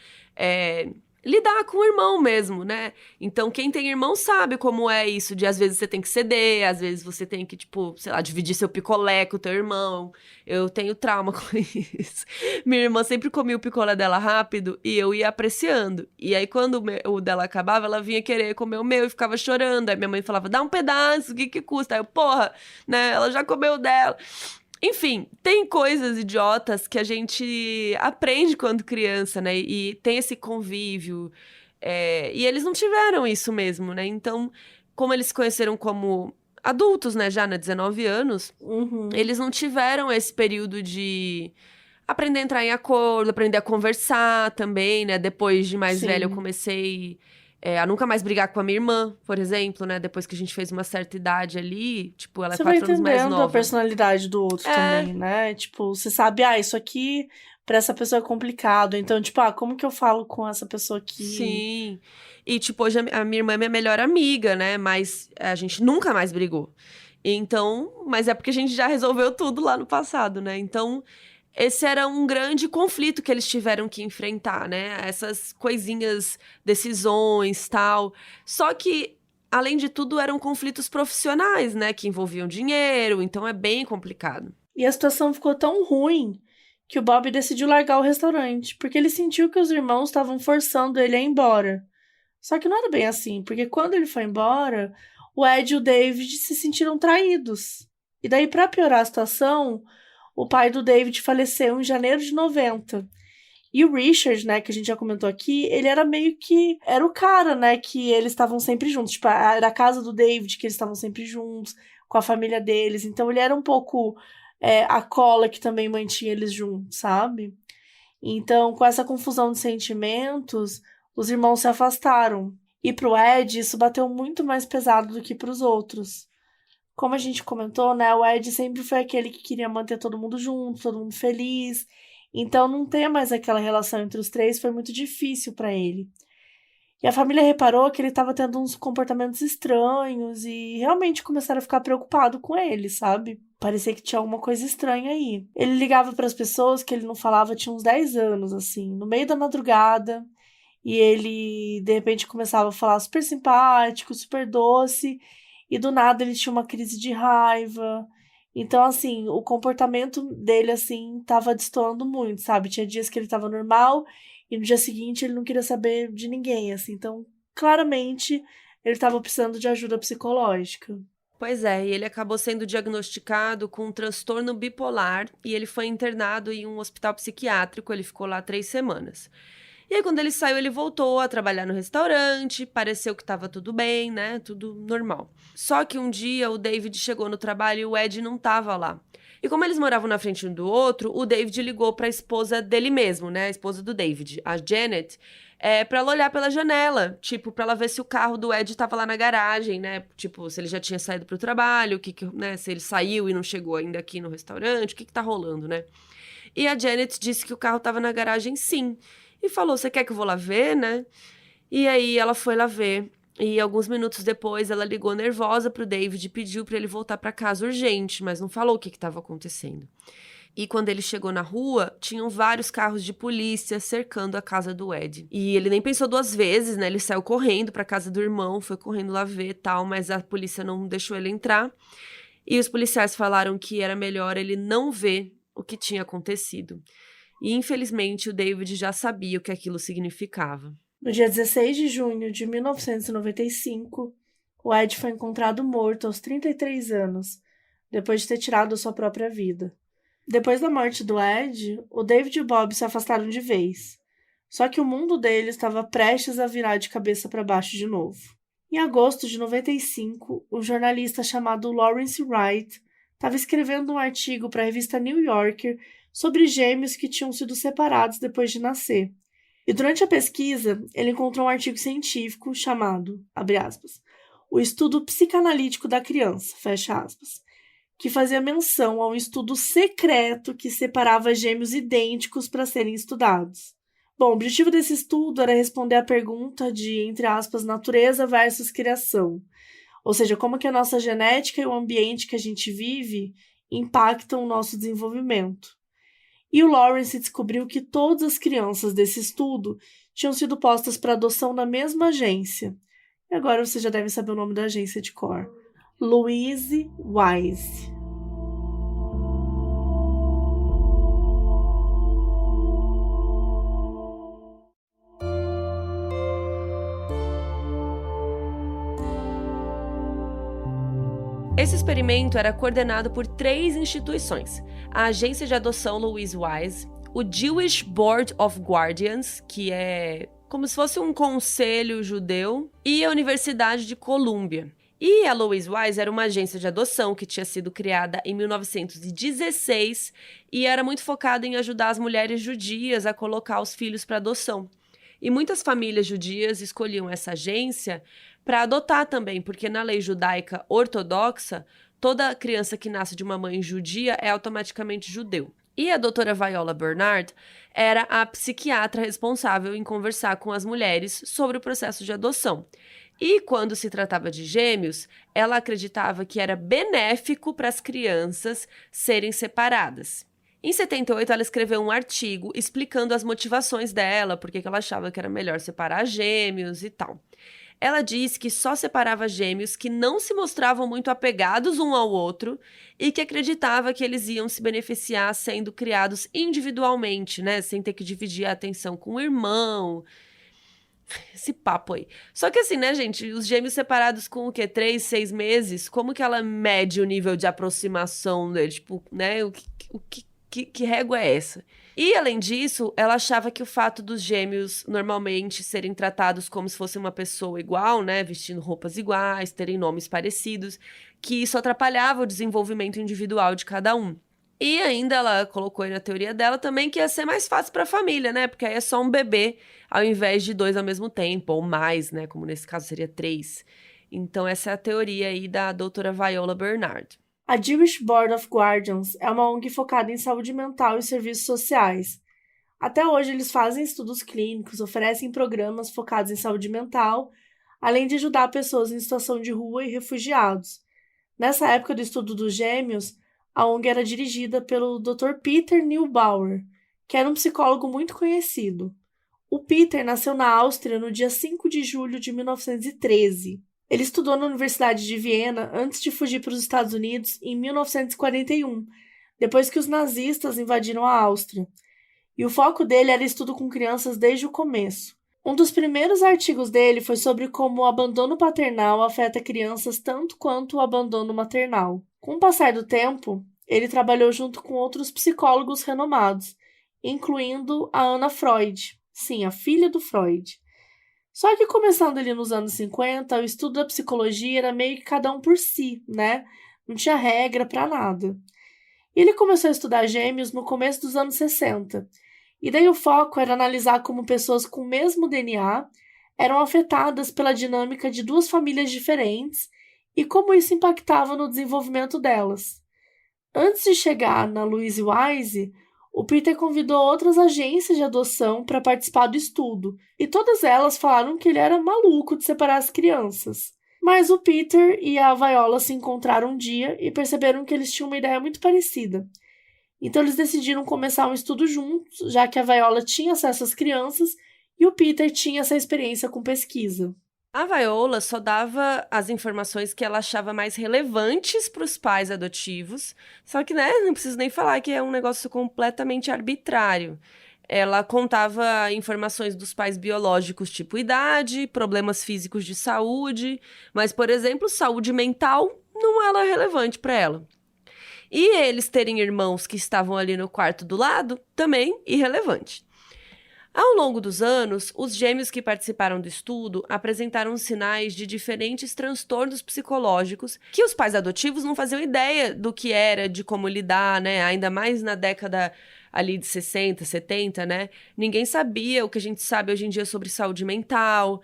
lidar com o irmão mesmo, né? Então, quem tem irmão sabe como é isso de às vezes você tem que ceder, às vezes você tem que, tipo, sei lá, dividir seu picolé com o teu irmão. Eu tenho trauma com isso. Minha irmã sempre comia o picolé dela rápido e eu ia apreciando. E aí, quando o dela acabava, ela vinha querer comer o meu e ficava chorando. Aí minha mãe falava, dá um pedaço, o que que custa? Aí eu, porra, né? Ela já comeu o dela. Enfim, tem coisas idiotas que a gente aprende quando criança, né? E tem esse convívio. E eles não tiveram isso mesmo, né? Então, como eles se conheceram como adultos, né? Já, né? 19 anos, Uhum. eles não tiveram esse período de aprender a entrar em acordo, aprender a conversar também, né? Depois de mais velho, eu Sim. comecei a nunca mais brigar com a minha irmã, por exemplo, né? Depois que a gente fez uma certa idade ali, tipo, ela é Você vai 4 anos mais entendendo a nova. personalidade do outro também, né? Tipo, você sabe, isso aqui pra essa pessoa é complicado. Então, tipo, como que eu falo com essa pessoa aqui? Sim. E, tipo, hoje a minha irmã é minha melhor amiga, né? Mas a gente nunca mais brigou. Então, mas é porque a gente já resolveu tudo lá no passado, né? Então, esse era um grande conflito que eles tiveram que enfrentar, né? Essas coisinhas, decisões, tal. Só que, além de tudo, eram conflitos profissionais, né? Que envolviam dinheiro, então é bem complicado. E a situação ficou tão ruim que o Bob decidiu largar o restaurante, porque ele sentiu que os irmãos estavam forçando ele a ir embora. Só que não era bem assim, porque quando ele foi embora, o Ed e o David se sentiram traídos. E daí, pra piorar a situação, o pai do David faleceu em janeiro de 90. E o Richard, né, que a gente já comentou aqui, ele era meio que... Era o cara, né, que eles estavam sempre juntos. Tipo, era a casa do David, que eles estavam sempre juntos, com a família deles. Então, ele era um pouco a cola que também mantinha eles juntos, sabe? Então, com essa confusão de sentimentos, os irmãos se afastaram. E pro Ed, isso bateu muito mais pesado do que pros outros. Como a gente comentou, né, o Ed sempre foi aquele que queria manter todo mundo junto, todo mundo feliz. Então, não ter mais aquela relação entre os três foi muito difícil para ele. E a família reparou que ele estava tendo uns comportamentos estranhos e realmente começaram a ficar preocupados com ele, sabe? Parecia que tinha alguma coisa estranha aí. Ele ligava para as pessoas que ele não falava tinha uns 10 anos, assim, no meio da madrugada. E ele, de repente, começava a falar super simpático, super doce. E do nada ele tinha uma crise de raiva. Então, assim, o comportamento dele, assim, tava destoando muito, sabe? Tinha dias que ele tava normal e no dia seguinte ele não queria saber de ninguém, assim. Então, claramente, ele tava precisando de ajuda psicológica. Pois é, e ele acabou sendo diagnosticado com um transtorno bipolar e ele foi internado em um hospital psiquiátrico. Ele ficou lá 3 semanas. E aí, quando ele saiu, ele voltou a trabalhar no restaurante, pareceu que estava tudo bem, né? Tudo normal. Só que um dia o David chegou no trabalho e o Ed não estava lá. E como eles moravam na frente um do outro, o David ligou para a esposa dele mesmo, né? A esposa do David, a Janet, para ela olhar pela janela, tipo, para ela ver se o carro do Ed estava lá na garagem, né? Tipo, se ele já tinha saído para o trabalho, né? Se ele saiu e não chegou ainda aqui no restaurante, o que tá rolando, né? E a Janet disse que o carro estava na garagem, sim. E falou, você quer que eu vou lá ver, né? E aí ela foi lá ver. E alguns minutos depois ela ligou nervosa pro David e pediu para ele voltar para casa urgente, mas não falou o que estava acontecendo. E quando ele chegou na rua, tinham vários carros de polícia cercando a casa do Ed. E ele nem pensou 2 vezes, né? Ele saiu correndo para casa do irmão, foi correndo lá ver e tal, mas a polícia não deixou ele entrar. E os policiais falaram que era melhor ele não ver o que tinha acontecido. E, infelizmente, o David já sabia o que aquilo significava. No dia 16 de junho de 1995, o Ed foi encontrado morto aos 33 anos, depois de ter tirado a sua própria vida. Depois da morte do Ed, o David e o Bob se afastaram de vez. Só que o mundo dele estava prestes a virar de cabeça para baixo de novo. Em agosto de 95, um jornalista chamado Lawrence Wright estava escrevendo um artigo para a revista New Yorker sobre gêmeos que tinham sido separados depois de nascer. E durante a pesquisa, ele encontrou um artigo científico chamado, abre aspas, O Estudo Psicanalítico da Criança, fecha aspas, que fazia menção a um estudo secreto que separava gêmeos idênticos para serem estudados. Bom, o objetivo desse estudo era responder à pergunta de, entre aspas, natureza versus criação. Ou seja, como que a nossa genética e o ambiente que a gente vive impactam o nosso desenvolvimento. E o Lawrence descobriu que todas as crianças desse estudo tinham sido postas para adoção na mesma agência. E agora você já deve saber o nome da agência de cor. Louise Wise. Esse experimento era coordenado por 3 instituições: a Agência de Adoção Louise Wise, o Jewish Board of Guardians, que é como se fosse um conselho judeu, e a Universidade de Colômbia. E a Louise Wise era uma agência de adoção que tinha sido criada em 1916 e era muito focada em ajudar as mulheres judias a colocar os filhos para adoção. E muitas famílias judias escolhiam essa agência para adotar também, porque na lei judaica ortodoxa, toda criança que nasce de uma mãe judia é automaticamente judeu. E a doutora Viola Bernard era a psiquiatra responsável em conversar com as mulheres sobre o processo de adoção. E quando se tratava de gêmeos, ela acreditava que era benéfico para as crianças serem separadas. Em 78, ela escreveu um artigo explicando as motivações dela, porque ela achava que era melhor separar gêmeos e tal. Ela disse que só separava gêmeos que não se mostravam muito apegados um ao outro e que acreditava que eles iam se beneficiar sendo criados individualmente, né? Sem ter que dividir a atenção com o irmão. Esse papo aí. Só que assim, né, gente? Os gêmeos separados com o quê? 3, 6 meses? Como que ela mede o nível de aproximação deles? Tipo, né? Que régua é essa? E, além disso, ela achava que o fato dos gêmeos normalmente serem tratados como se fosse uma pessoa igual, né, vestindo roupas iguais, terem nomes parecidos, que isso atrapalhava o desenvolvimento individual de cada um. E ainda ela colocou aí na teoria dela também que ia ser mais fácil para a família, né, porque aí é só um bebê ao invés de 2 ao mesmo tempo, ou mais, né, como nesse caso seria 3. Então essa é a teoria aí da doutora Viola Bernard. A Jewish Board of Guardians é uma ONG focada em saúde mental e serviços sociais. Até hoje eles fazem estudos clínicos, oferecem programas focados em saúde mental, além de ajudar pessoas em situação de rua e refugiados. Nessa época do estudo dos gêmeos, a ONG era dirigida pelo Dr. Peter Neubauer, que era um psicólogo muito conhecido. O Peter nasceu na Áustria no dia 5 de julho de 1913. Ele estudou na Universidade de Viena antes de fugir para os Estados Unidos em 1941, depois que os nazistas invadiram a Áustria. E o foco dele era estudo com crianças desde o começo. Um dos primeiros artigos dele foi sobre como o abandono paternal afeta crianças tanto quanto o abandono maternal. Com o passar do tempo, ele trabalhou junto com outros psicólogos renomados, incluindo a Anna Freud, sim, a filha do Freud. Só que começando ali nos anos 50, o estudo da psicologia era meio que cada um por si, né? Não tinha regra para nada. E ele começou a estudar gêmeos no começo dos anos 60. E daí o foco era analisar como pessoas com o mesmo DNA eram afetadas pela dinâmica de duas famílias diferentes e como isso impactava no desenvolvimento delas. Antes de chegar na Louise Wise, o Peter convidou outras agências de adoção para participar do estudo, e todas elas falaram que ele era maluco de separar as crianças. Mas o Peter e a Viola se encontraram um dia e perceberam que eles tinham uma ideia muito parecida. Então eles decidiram começar um estudo juntos, já que a Viola tinha acesso às crianças e o Peter tinha essa experiência com pesquisa. A Viola só dava as informações que ela achava mais relevantes para os pais adotivos, só que, né, não preciso nem falar que é um negócio completamente arbitrário. Ela contava informações dos pais biológicos, tipo idade, problemas físicos de saúde, mas, por exemplo, saúde mental não era relevante para ela. E eles terem irmãos que estavam ali no quarto do lado, também irrelevante. Ao longo dos anos, os gêmeos que participaram do estudo apresentaram sinais de diferentes transtornos psicológicos que os pais adotivos não faziam ideia do que era, de como lidar, né? Ainda mais na década ali de 60, 70, né? Ninguém sabia o que a gente sabe hoje em dia sobre saúde mental.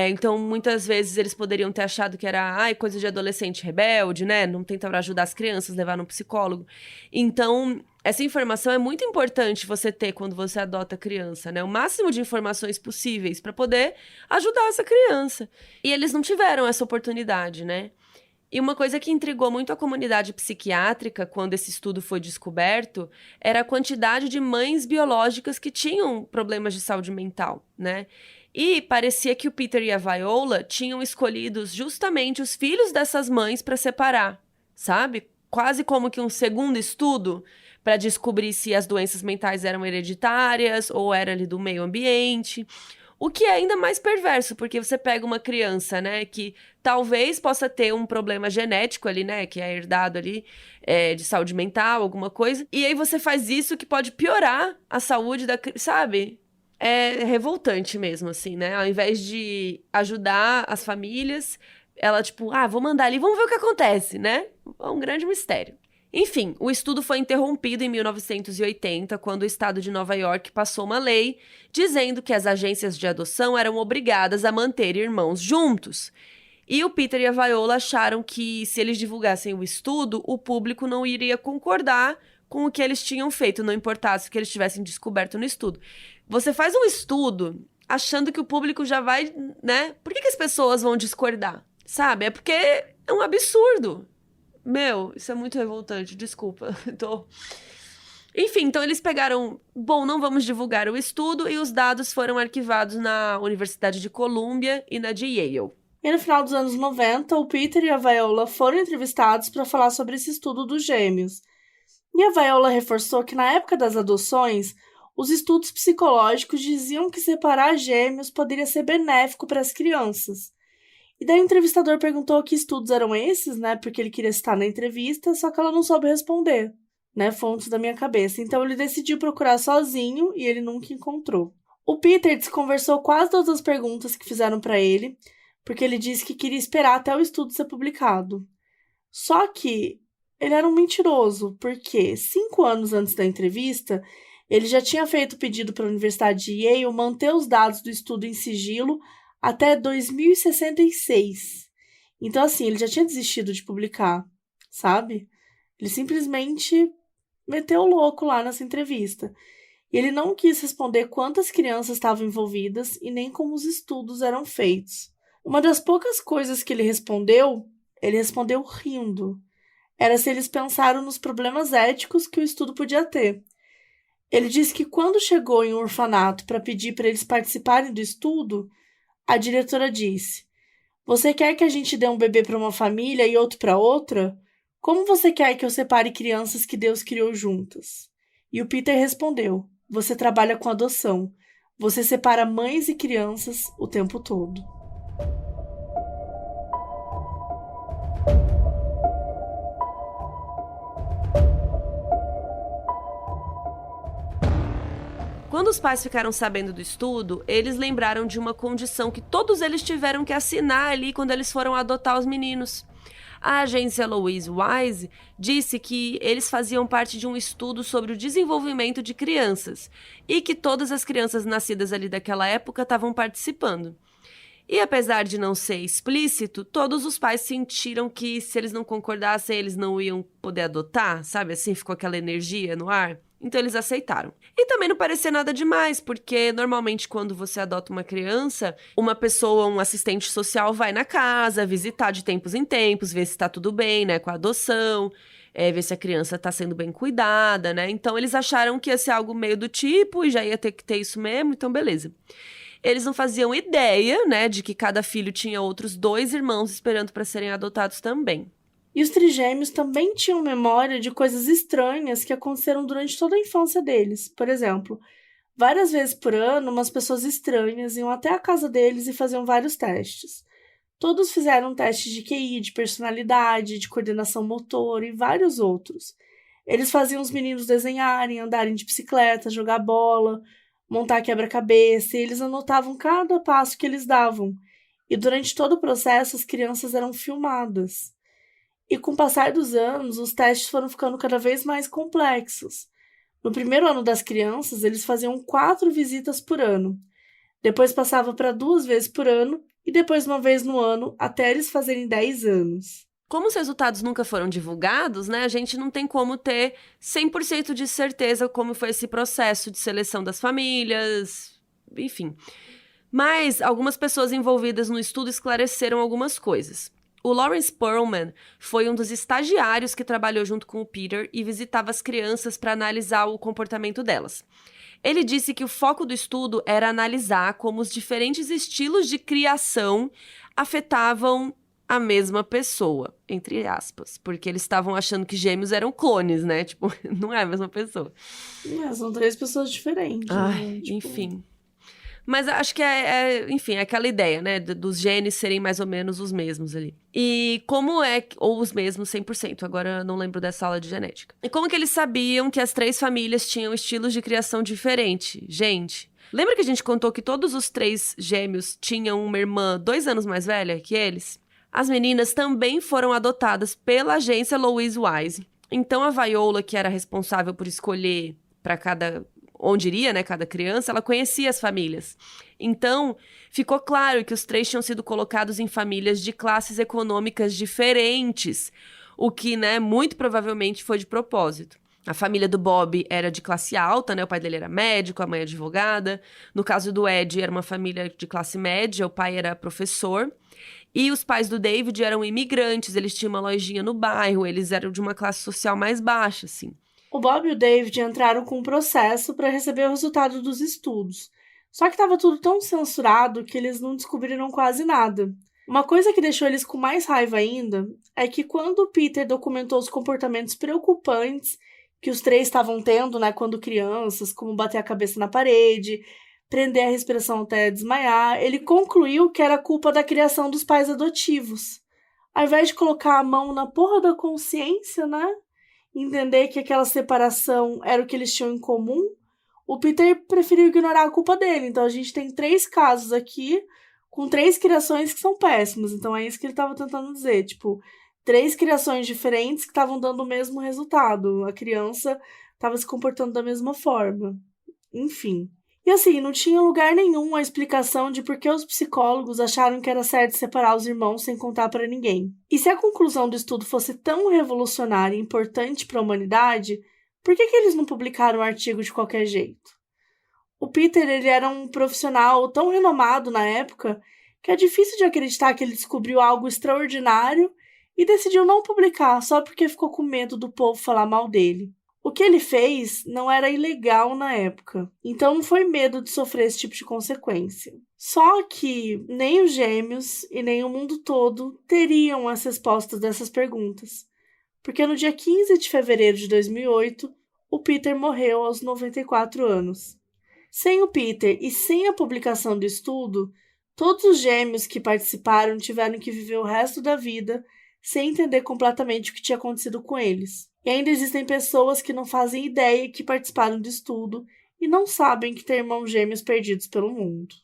Então, muitas vezes eles poderiam ter achado que era coisa de adolescente rebelde, né? Não tentaram ajudar as crianças, levar no psicólogo. Então, essa informação é muito importante você ter quando você adota criança, né? O máximo de informações possíveis para poder ajudar essa criança. E eles não tiveram essa oportunidade, né? E uma coisa que intrigou muito a comunidade psiquiátrica quando esse estudo foi descoberto era a quantidade de mães biológicas que tinham problemas de saúde mental, né? E parecia que o Peter e a Viola tinham escolhido justamente os filhos dessas mães para separar, sabe? Quase como que um segundo estudo para descobrir se as doenças mentais eram hereditárias ou era ali do meio ambiente. O que é ainda mais perverso, porque você pega uma criança, né, que talvez possa ter um problema genético ali, né, que é herdado ali, de saúde mental, alguma coisa, e aí você faz isso que pode piorar a saúde da criança, sabe? É revoltante mesmo, assim, né? Ao invés de ajudar as famílias, ela, tipo, vou mandar ali, vamos ver o que acontece, né? É um grande mistério. Enfim, o estudo foi interrompido em 1980, quando o estado de Nova York passou uma lei dizendo que as agências de adoção eram obrigadas a manter irmãos juntos. E o Peter e a Viola acharam que, se eles divulgassem o estudo, o público não iria concordar com o que eles tinham feito, não importasse o que eles tivessem descoberto no estudo. Você faz um estudo achando que o público já vai, né? Por que as pessoas vão discordar? Sabe? É porque é um absurdo. Meu, isso é muito revoltante, desculpa. Enfim, então eles pegaram... Bom, não vamos divulgar o estudo e os dados foram arquivados na Universidade de Columbia e na de Yale. E no final dos anos 90, o Peter e a Viola foram entrevistados para falar sobre esse estudo dos gêmeos. E a Viola reforçou que na época das adoções, os estudos psicológicos diziam que separar gêmeos poderia ser benéfico para as crianças. E daí o entrevistador perguntou que estudos eram esses, né? Porque ele queria estar na entrevista, só que ela não soube responder, né? Fontes da minha cabeça. Então ele decidiu procurar sozinho e ele nunca encontrou. O Peter desconversou quase todas as perguntas que fizeram para ele, porque ele disse que queria esperar até o estudo ser publicado. Só que ele era um mentiroso, porque 5 anos antes da entrevista, ele já tinha feito pedido para a Universidade de Yale manter os dados do estudo em sigilo até 2066. Então, assim, ele já tinha desistido de publicar, sabe? Ele simplesmente meteu o louco lá nessa entrevista. E ele não quis responder quantas crianças estavam envolvidas e nem como os estudos eram feitos. Uma das poucas coisas que ele respondeu rindo. Era se eles pensaram nos problemas éticos que o estudo podia ter. Ele disse que quando chegou em um orfanato para pedir para eles participarem do estudo, a diretora disse: "Você quer que a gente dê um bebê para uma família e outro para outra? Como você quer que eu separe crianças que Deus criou juntas?" E o Peter respondeu: "Você trabalha com adoção. Você separa mães e crianças o tempo todo." Quando os pais ficaram sabendo do estudo, eles lembraram de uma condição que todos eles tiveram que assinar ali quando eles foram adotar os meninos. A agência Louise Wise disse que eles faziam parte de um estudo sobre o desenvolvimento de crianças e que todas as crianças nascidas ali daquela época estavam participando. E apesar de não ser explícito, todos os pais sentiram que se eles não concordassem, eles não iam poder adotar, sabe? Assim, ficou aquela energia no ar. Então eles aceitaram. E também não parecia nada demais, porque normalmente quando você adota uma criança, uma pessoa, um assistente social vai na casa, visitar de tempos em tempos, ver se tá tudo bem, né, com a adoção, ver se a criança tá sendo bem cuidada, né? Então eles acharam que ia ser algo meio do tipo e já ia ter que ter isso mesmo, então beleza. Eles não faziam ideia, né, de que cada filho tinha outros 2 irmãos esperando para serem adotados também. E os trigêmeos também tinham memória de coisas estranhas que aconteceram durante toda a infância deles. Por exemplo, várias vezes por ano, umas pessoas estranhas iam até a casa deles e faziam vários testes. Todos fizeram testes de QI, de personalidade, de coordenação motora e vários outros. Eles faziam os meninos desenharem, andarem de bicicleta, jogar bola, montar quebra-cabeça, e eles anotavam cada passo que eles davam. E durante todo o processo, as crianças eram filmadas. E com o passar dos anos, os testes foram ficando cada vez mais complexos. No primeiro ano das crianças, eles faziam 4 visitas por ano. Depois passava para 2 vezes por ano e depois uma vez no ano, até eles fazerem 10 anos. Como os resultados nunca foram divulgados, né, a gente não tem como ter 100% de certeza como foi esse processo de seleção das famílias, enfim. Mas algumas pessoas envolvidas no estudo esclareceram algumas coisas. O Lawrence Perlman foi um dos estagiários que trabalhou junto com o Peter e visitava as crianças para analisar o comportamento delas. Ele disse que o foco do estudo era analisar como os diferentes estilos de criação afetavam a mesma pessoa, entre aspas, porque eles estavam achando que gêmeos eram clones, né? Tipo, não é a mesma pessoa. São 3 pessoas diferentes. Ai, né? Tipo... enfim. Mas acho que enfim, é aquela ideia, né, dos genes serem mais ou menos os mesmos ali. E como ou os mesmos 100%, agora eu não lembro dessa aula de genética. E como que eles sabiam que as 3 famílias tinham estilos de criação diferentes? Gente, lembra que a gente contou que todos os 3 gêmeos tinham uma irmã 2 anos mais velha que eles? As meninas também foram adotadas pela agência Louise Wise. Então a Viola, que era responsável por escolher para onde iria, né, cada criança, ela conhecia as famílias. Então, ficou claro que os 3 tinham sido colocados em famílias de classes econômicas diferentes, o que, né, muito provavelmente foi de propósito. A família do Bob era de classe alta, né, o pai dele era médico, a mãe advogada. No caso do Ed, era uma família de classe média, o pai era professor. E os pais do David eram imigrantes, eles tinham uma lojinha no bairro, eles eram de uma classe social mais baixa, assim. O Bob e o David entraram com um processo para receber o resultado dos estudos. Só que estava tudo tão censurado que eles não descobriram quase nada. Uma coisa que deixou eles com mais raiva ainda é que quando o Peter documentou os comportamentos preocupantes que os 3 estavam tendo, né, quando crianças, como bater a cabeça na parede, prender a respiração até desmaiar, ele concluiu que era culpa da criação dos pais adotivos. Ao invés de colocar a mão na porra da consciência, né, entender que aquela separação era o que eles tinham em comum, o Peter preferiu ignorar a culpa dele. Então a gente tem 3 casos aqui com 3 criações que são péssimas. Então é isso que ele estava tentando dizer, tipo, 3 criações diferentes que estavam dando o mesmo resultado. A criança estava se comportando da mesma forma. Enfim. E assim, não tinha lugar nenhum a explicação de por que os psicólogos acharam que era certo separar os irmãos sem contar para ninguém. E se a conclusão do estudo fosse tão revolucionária e importante para a humanidade, por que eles não publicaram o artigo de qualquer jeito? O Peter, ele era um profissional tão renomado na época que é difícil de acreditar que ele descobriu algo extraordinário e decidiu não publicar só porque ficou com medo do povo falar mal dele. O que ele fez não era ilegal na época, então não foi medo de sofrer esse tipo de consequência. Só que nem os gêmeos e nem o mundo todo teriam as respostas dessas perguntas, porque no dia 15 de fevereiro de 2008, o Peter morreu aos 94 anos. Sem o Peter e sem a publicação do estudo, todos os gêmeos que participaram tiveram que viver o resto da vida sem entender completamente o que tinha acontecido com eles. E ainda existem pessoas que não fazem ideia que participaram do estudo e não sabem que tem irmãos gêmeos perdidos pelo mundo.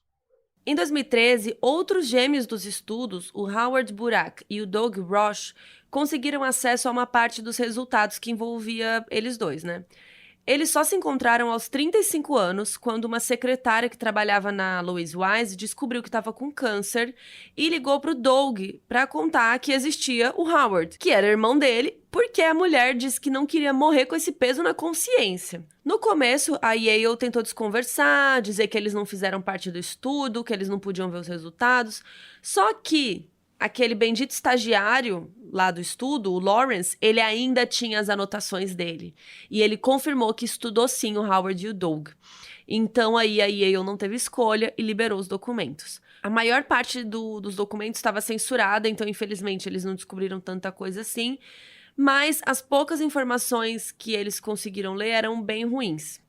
Em 2013, outros gêmeos dos estudos, o Howard Burak e o Doug Roche, conseguiram acesso a uma parte dos resultados que envolvia eles dois, né? Eles só se encontraram aos 35 anos, quando uma secretária que trabalhava na Louise Wise descobriu que estava com câncer e ligou para o Doug para contar que existia o Howard, que era irmão dele, porque a mulher disse que não queria morrer com esse peso na consciência. No começo, a Yale tentou desconversar, dizer que eles não fizeram parte do estudo, que eles não podiam ver os resultados, só que aquele bendito estagiário lá do estudo, o Lawrence, ele ainda tinha as anotações dele. E ele confirmou que estudou sim o Howard e o Doug. Então aí a Yale não teve escolha e liberou os documentos. A maior parte dos documentos estava censurada, então infelizmente eles não descobriram tanta coisa assim. Mas as poucas informações que eles conseguiram ler eram bem ruins.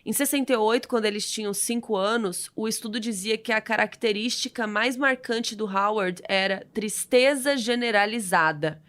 Em 68, quando eles tinham 5 anos, o estudo dizia que a característica mais marcante do Howard era tristeza generalizada,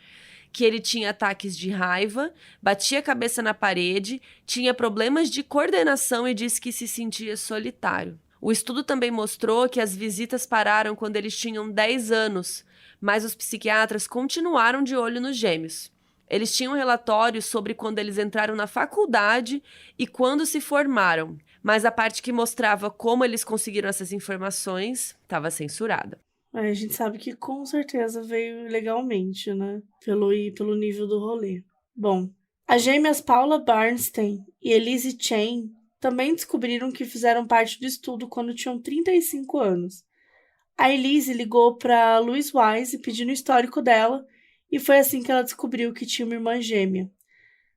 que ele tinha ataques de raiva, batia a cabeça na parede, tinha problemas de coordenação e disse que se sentia solitário. O estudo também mostrou que as visitas pararam quando eles tinham 10 anos, mas os psiquiatras continuaram de olho nos gêmeos. Eles tinham relatórios sobre quando eles entraram na faculdade e quando se formaram, mas a parte que mostrava como eles conseguiram essas informações estava censurada. A gente sabe que com certeza veio legalmente, né? Pelo nível do rolê. Bom, as gêmeas Paula Bernstein e Elise Chen também descobriram que fizeram parte do estudo quando tinham 35 anos. A Elise ligou para Louise Wise pedindo o histórico dela e foi assim que ela descobriu que tinha uma irmã gêmea.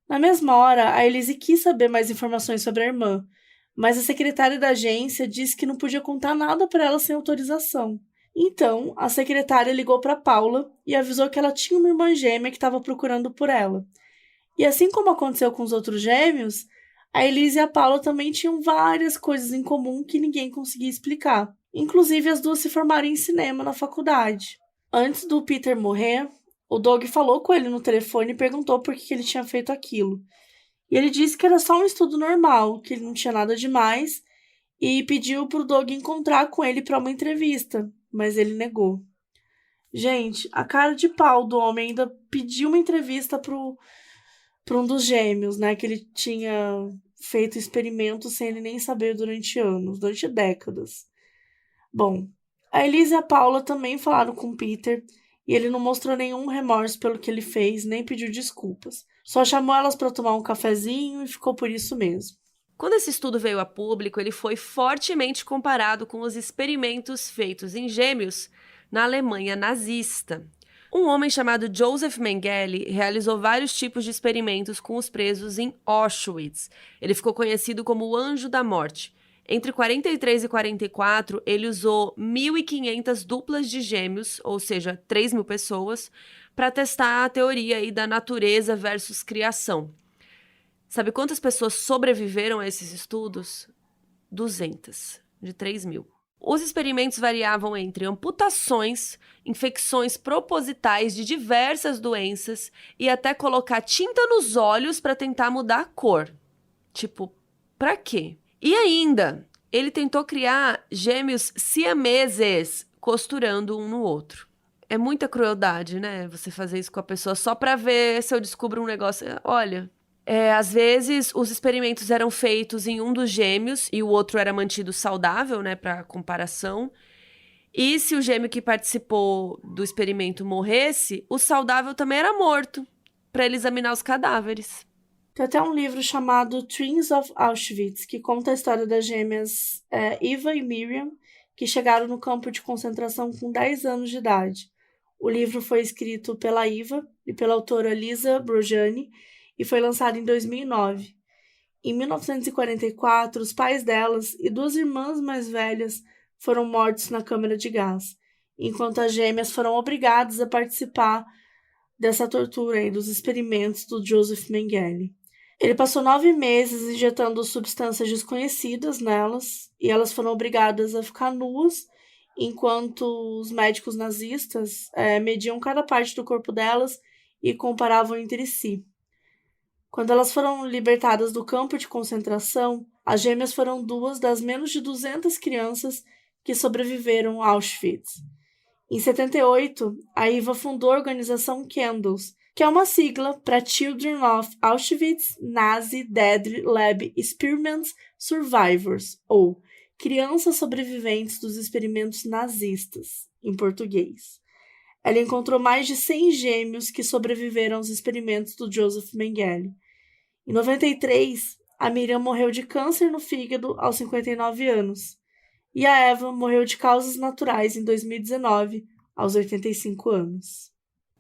Na mesma hora, a Elise quis saber mais informações sobre a irmã, mas a secretária da agência disse que não podia contar nada para ela sem autorização. Então, a secretária ligou para Paula e avisou que ela tinha uma irmã gêmea que estava procurando por ela. E assim como aconteceu com os outros gêmeos, a Elise e a Paula também tinham várias coisas em comum que ninguém conseguia explicar. Inclusive, as duas se formaram em cinema na faculdade. Antes do Peter morrer, o Doug falou com ele no telefone e perguntou por que ele tinha feito aquilo. E ele disse que era só um estudo normal, que ele não tinha nada demais, e pediu pro Doug encontrar com ele para uma entrevista, mas ele negou. Gente, a cara de pau do homem ainda pediu uma entrevista para um dos gêmeos, né? Que ele tinha feito experimentos sem ele nem saber durante anos, durante décadas. Bom, a Elise e a Paula também falaram com o Peter e ele não mostrou nenhum remorso pelo que ele fez, nem pediu desculpas. Só chamou elas para tomar um cafezinho e ficou por isso mesmo. Quando esse estudo veio a público, ele foi fortemente comparado com os experimentos feitos em gêmeos na Alemanha nazista. Um homem chamado Joseph Mengele realizou vários tipos de experimentos com os presos em Auschwitz. Ele ficou conhecido como o Anjo da Morte. Entre 43 e 44, ele usou 1.500 duplas de gêmeos, ou seja, 3.000 pessoas, para testar a teoria aí da natureza versus criação. Sabe quantas pessoas sobreviveram a esses estudos? 200, de 3.000. Os experimentos variavam entre amputações, infecções propositais de diversas doenças e até colocar tinta nos olhos para tentar mudar a cor. Tipo, pra quê? E ainda, ele tentou criar gêmeos siameses, costurando um no outro. É muita crueldade, né? Você fazer isso com a pessoa só pra ver se eu descubro um negócio. Olha, às vezes os experimentos eram feitos em um dos gêmeos e o outro era mantido saudável, né? Pra comparação. E se o gêmeo que participou do experimento morresse, o saudável também era morto, pra ele examinar os cadáveres. Tem até um livro chamado Twins of Auschwitz, que conta a história das gêmeas Eva e Miriam, que chegaram no campo de concentração com 10 anos de idade. O livro foi escrito pela Eva e pela autora Lisa Brojani e foi lançado em 2009. Em 1944, os pais delas e 2 irmãs mais velhas foram mortos na câmara de gás, enquanto as gêmeas foram obrigadas a participar dessa tortura e dos experimentos do Joseph Mengele. Ele passou 9 meses injetando substâncias desconhecidas nelas e elas foram obrigadas a ficar nuas enquanto os médicos nazistas mediam cada parte do corpo delas e comparavam entre si. Quando elas foram libertadas do campo de concentração, as gêmeas foram 2 das menos de 200 crianças que sobreviveram a Auschwitz. Em 78, a Eva fundou a organização Candles, que é uma sigla para Children of Auschwitz Nazi Dead Lab Experiments Survivors, ou Crianças Sobreviventes dos Experimentos Nazistas, em português. Ela encontrou mais de 100 gêmeos que sobreviveram aos experimentos do Joseph Mengele. Em 93, a Miriam morreu de câncer no fígado aos 59 anos. E a Eva morreu de causas naturais em 2019, aos 85 anos.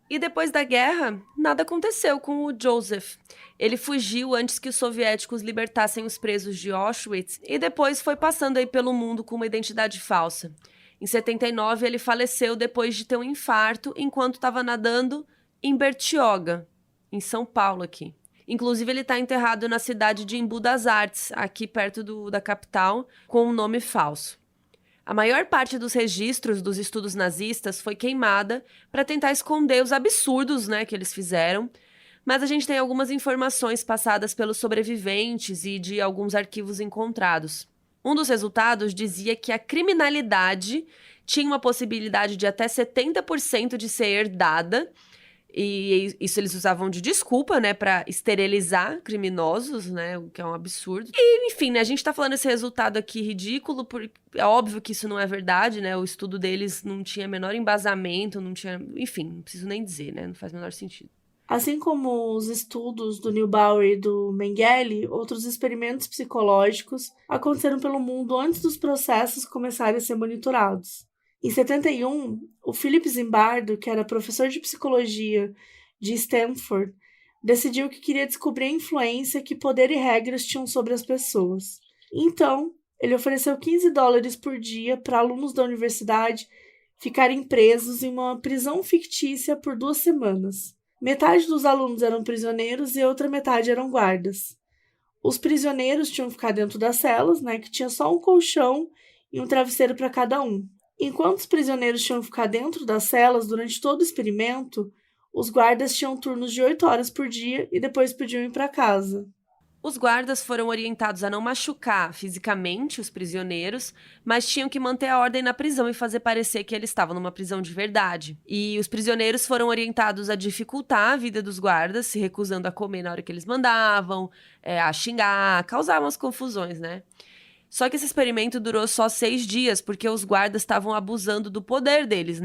E depois da guerra, nada aconteceu com o Joseph. Ele fugiu antes que os soviéticos libertassem os presos de Auschwitz e depois foi passando aí pelo mundo com uma identidade falsa. Em 79, ele faleceu depois de ter um infarto enquanto estava nadando em Bertioga, em São Paulo aqui. Inclusive, ele está enterrado na cidade de Embu das Artes, aqui perto da capital, com um nome falso. A maior parte dos registros dos estudos nazistas foi queimada para tentar esconder os absurdos, que eles fizeram, mas a gente tem algumas informações passadas pelos sobreviventes e de alguns arquivos encontrados. Um dos resultados dizia que a criminalidade tinha uma possibilidade de até 70% de ser herdada, e isso eles usavam de desculpa, para esterilizar criminosos, o que é um absurdo. E, enfim, a gente tá falando esse resultado aqui ridículo, porque é óbvio que isso não é verdade, o estudo deles não tinha menor embasamento, não tinha... Enfim, não preciso nem dizer, não faz o menor sentido. Assim como os estudos do Neubauer e do Mengele, outros experimentos psicológicos aconteceram pelo mundo antes dos processos começarem a ser monitorados. Em 71, o Philip Zimbardo, que era professor de psicologia de Stanford, decidiu que queria descobrir a influência que poder e regras tinham sobre as pessoas. Então, ele ofereceu $15 por dia para alunos da universidade ficarem presos em uma prisão fictícia por 2 semanas. Metade dos alunos eram prisioneiros e a outra metade eram guardas. Os prisioneiros tinham que ficar dentro das celas, que tinha só um colchão e um travesseiro para cada um. Enquanto os prisioneiros tinham que ficar dentro das celas durante todo o experimento, os guardas tinham turnos de 8 horas por dia e depois podiam ir para casa. Os guardas foram orientados a não machucar fisicamente os prisioneiros, mas tinham que manter a ordem na prisão e fazer parecer que eles estavam numa prisão de verdade. E os prisioneiros foram orientados a dificultar a vida dos guardas, se recusando a comer na hora que eles mandavam, a xingar, causar umas confusões, Só que esse experimento durou só 6 dias, porque os guardas estavam abusando do poder deles,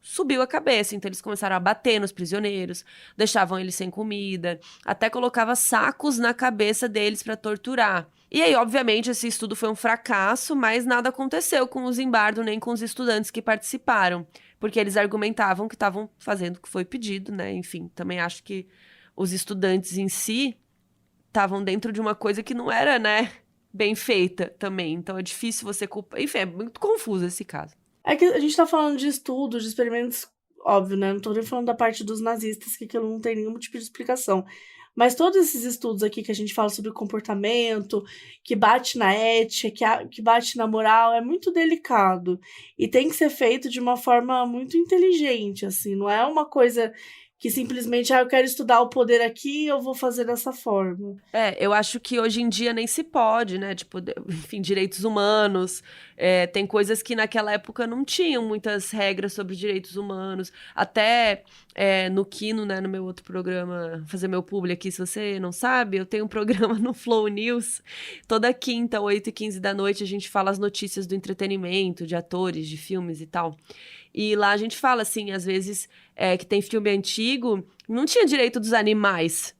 subiu a cabeça, então eles começaram a bater nos prisioneiros, deixavam eles sem comida, até colocava sacos na cabeça deles para torturar. E aí, obviamente, esse estudo foi um fracasso, mas nada aconteceu com o Zimbardo nem com os estudantes que participaram, porque eles argumentavam que estavam fazendo o que foi pedido, Enfim, também acho que os estudantes em si estavam dentro de uma coisa que não era, bem feita também. Então é difícil você culpar. Enfim, é muito confuso esse caso. É que a gente tá falando de estudos, de experimentos, óbvio, Não tô nem falando da parte dos nazistas, que aquilo não tem nenhum tipo de explicação. Mas todos esses estudos aqui que a gente fala sobre comportamento, que bate na ética, que bate na moral, é muito delicado. E tem que ser feito de uma forma muito inteligente, assim. Não é uma coisa que simplesmente, eu quero estudar o poder aqui, eu vou fazer dessa forma. Eu acho que hoje em dia nem se pode, enfim, direitos humanos, tem coisas que naquela época não tinham muitas regras sobre direitos humanos, até no Kino, no meu outro programa, fazer meu publi aqui, se você não sabe, eu tenho um programa no Flow News, toda quinta, 8h15 da noite, a gente fala as notícias do entretenimento, de atores, de filmes e tal. E lá a gente fala, assim, às vezes, que tem filme antigo, não tinha direito dos animais.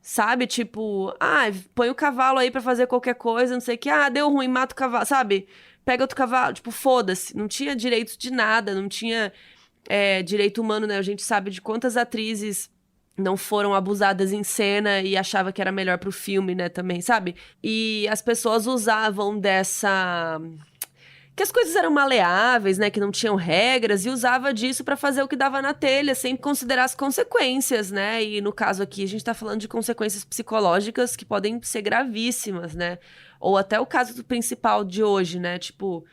sabe? Tipo, põe o cavalo aí pra fazer qualquer coisa, não sei o que. Deu ruim, mata o cavalo, sabe? Pega outro cavalo, tipo, foda-se. Não tinha direito de nada, não tinha direito humano, né? A gente sabe de quantas atrizes não foram abusadas em cena e achava que era melhor pro filme, né, também, sabe? E as pessoas usavam dessa... que as coisas eram maleáveis, né, que não tinham regras, e usava disso pra fazer o que dava na telha, sem considerar as consequências, né? E no caso aqui, a gente tá falando de consequências psicológicas que podem ser gravíssimas, né? Ou até o caso do principal de hoje, né? Tipo,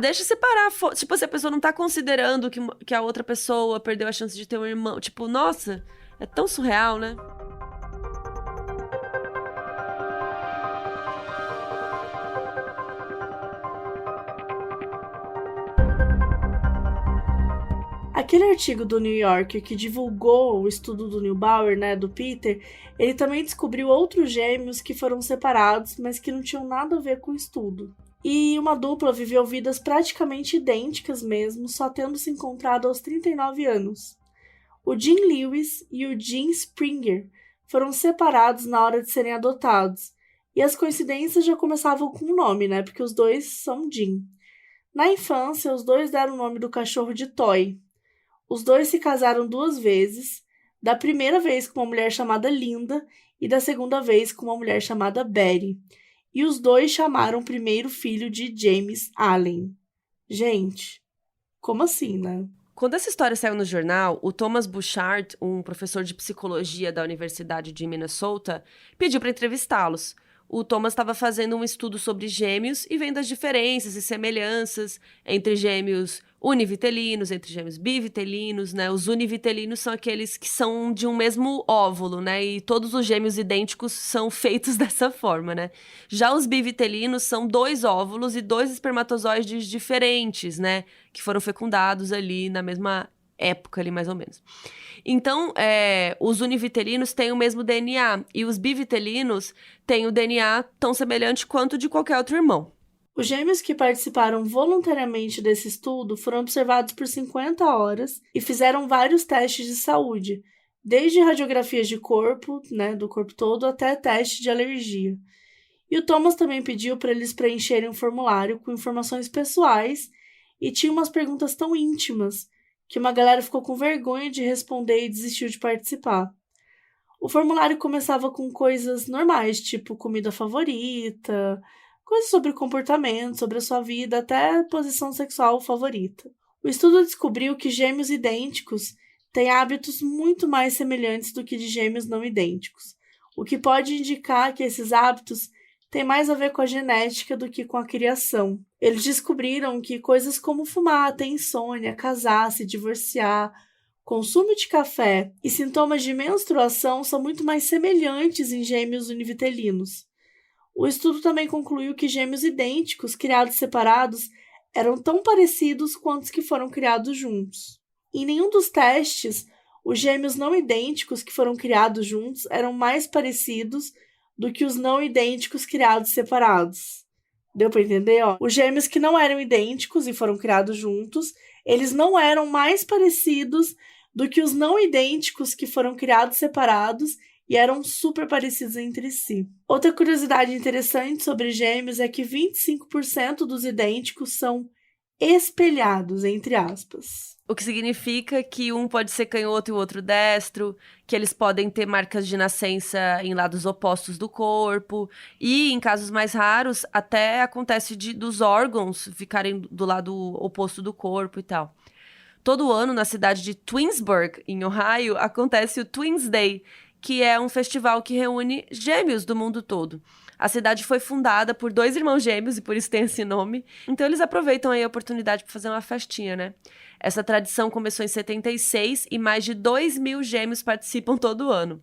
deixa separar. Tipo, se a pessoa não tá considerando que a outra pessoa perdeu a chance de ter um irmão. Tipo, nossa, é tão surreal, né? Aquele artigo do New Yorker que divulgou o estudo do Neubauer, né, do Peter, ele também descobriu outros gêmeos que foram separados, mas que não tinham nada a ver com o estudo. E uma dupla viveu vidas praticamente idênticas mesmo, só tendo se encontrado aos 39 anos. O Jim Lewis e o Jim Springer foram separados na hora de serem adotados. E as coincidências já começavam com o nome, né? Porque os dois são Jim. Na infância, os dois deram o nome do cachorro de Toy. Os dois se casaram 2 vezes, da primeira vez com uma mulher chamada Linda e da segunda vez com uma mulher chamada Betty. E os dois chamaram o primeiro filho de James Allen. Gente, como assim, né? Quando essa história saiu no jornal, o Thomas Bouchard, um professor de psicologia da Universidade de Minnesota, pediu para entrevistá-los. O Thomas estava fazendo um estudo sobre gêmeos e vendo as diferenças e semelhanças entre gêmeos univitelinos, entre gêmeos bivitelinos, né? Os univitelinos são aqueles que são de um mesmo óvulo, né? E todos os gêmeos idênticos são feitos dessa forma, né? Já os bivitelinos são 2 óvulos e 2 espermatozoides diferentes, né? Que foram fecundados ali na mesma época, ali mais ou menos. Então, os univitelinos têm o mesmo DNA e os bivitelinos têm o DNA tão semelhante quanto de qualquer outro irmão. Os gêmeos que participaram voluntariamente desse estudo foram observados por 50 horas e fizeram vários testes de saúde, desde radiografias de corpo, né, do corpo todo, até teste de alergia. E o Thomas também pediu para eles preencherem um formulário com informações pessoais e tinha umas perguntas tão íntimas que uma galera ficou com vergonha de responder e desistiu de participar. O formulário começava com coisas normais, tipo comida favorita, coisas sobre comportamento, sobre a sua vida, até posição sexual favorita. O estudo descobriu que gêmeos idênticos têm hábitos muito mais semelhantes do que de gêmeos não idênticos, o que pode indicar que esses hábitos têm mais a ver com a genética do que com a criação. Eles descobriram que coisas como fumar, ter insônia, casar, se divorciar, consumo de café e sintomas de menstruação são muito mais semelhantes em gêmeos univitelinos. O estudo também concluiu que gêmeos idênticos criados separados eram tão parecidos quanto os que foram criados juntos. Em nenhum dos testes, os gêmeos não idênticos que foram criados juntos eram mais parecidos do que os não idênticos criados separados. Deu para entender? Os gêmeos que não eram idênticos e foram criados juntos, eles não eram mais parecidos do que os não idênticos que foram criados separados e eram super parecidos entre si. Outra curiosidade interessante sobre gêmeos é que 25% dos idênticos são espelhados, entre aspas. O que significa que um pode ser canhoto e o outro destro, que eles podem ter marcas de nascença em lados opostos do corpo, e em casos mais raros, até acontece dos órgãos ficarem do lado oposto do corpo e tal. Todo ano, na cidade de Twinsburg, em Ohio, acontece o Twins Day, que é um festival que reúne gêmeos do mundo todo. A cidade foi fundada por 2 irmãos gêmeos, e por isso tem esse nome. Então eles aproveitam aí a oportunidade para fazer uma festinha, né? Essa tradição começou em 76 e mais de 2.000 gêmeos participam todo ano.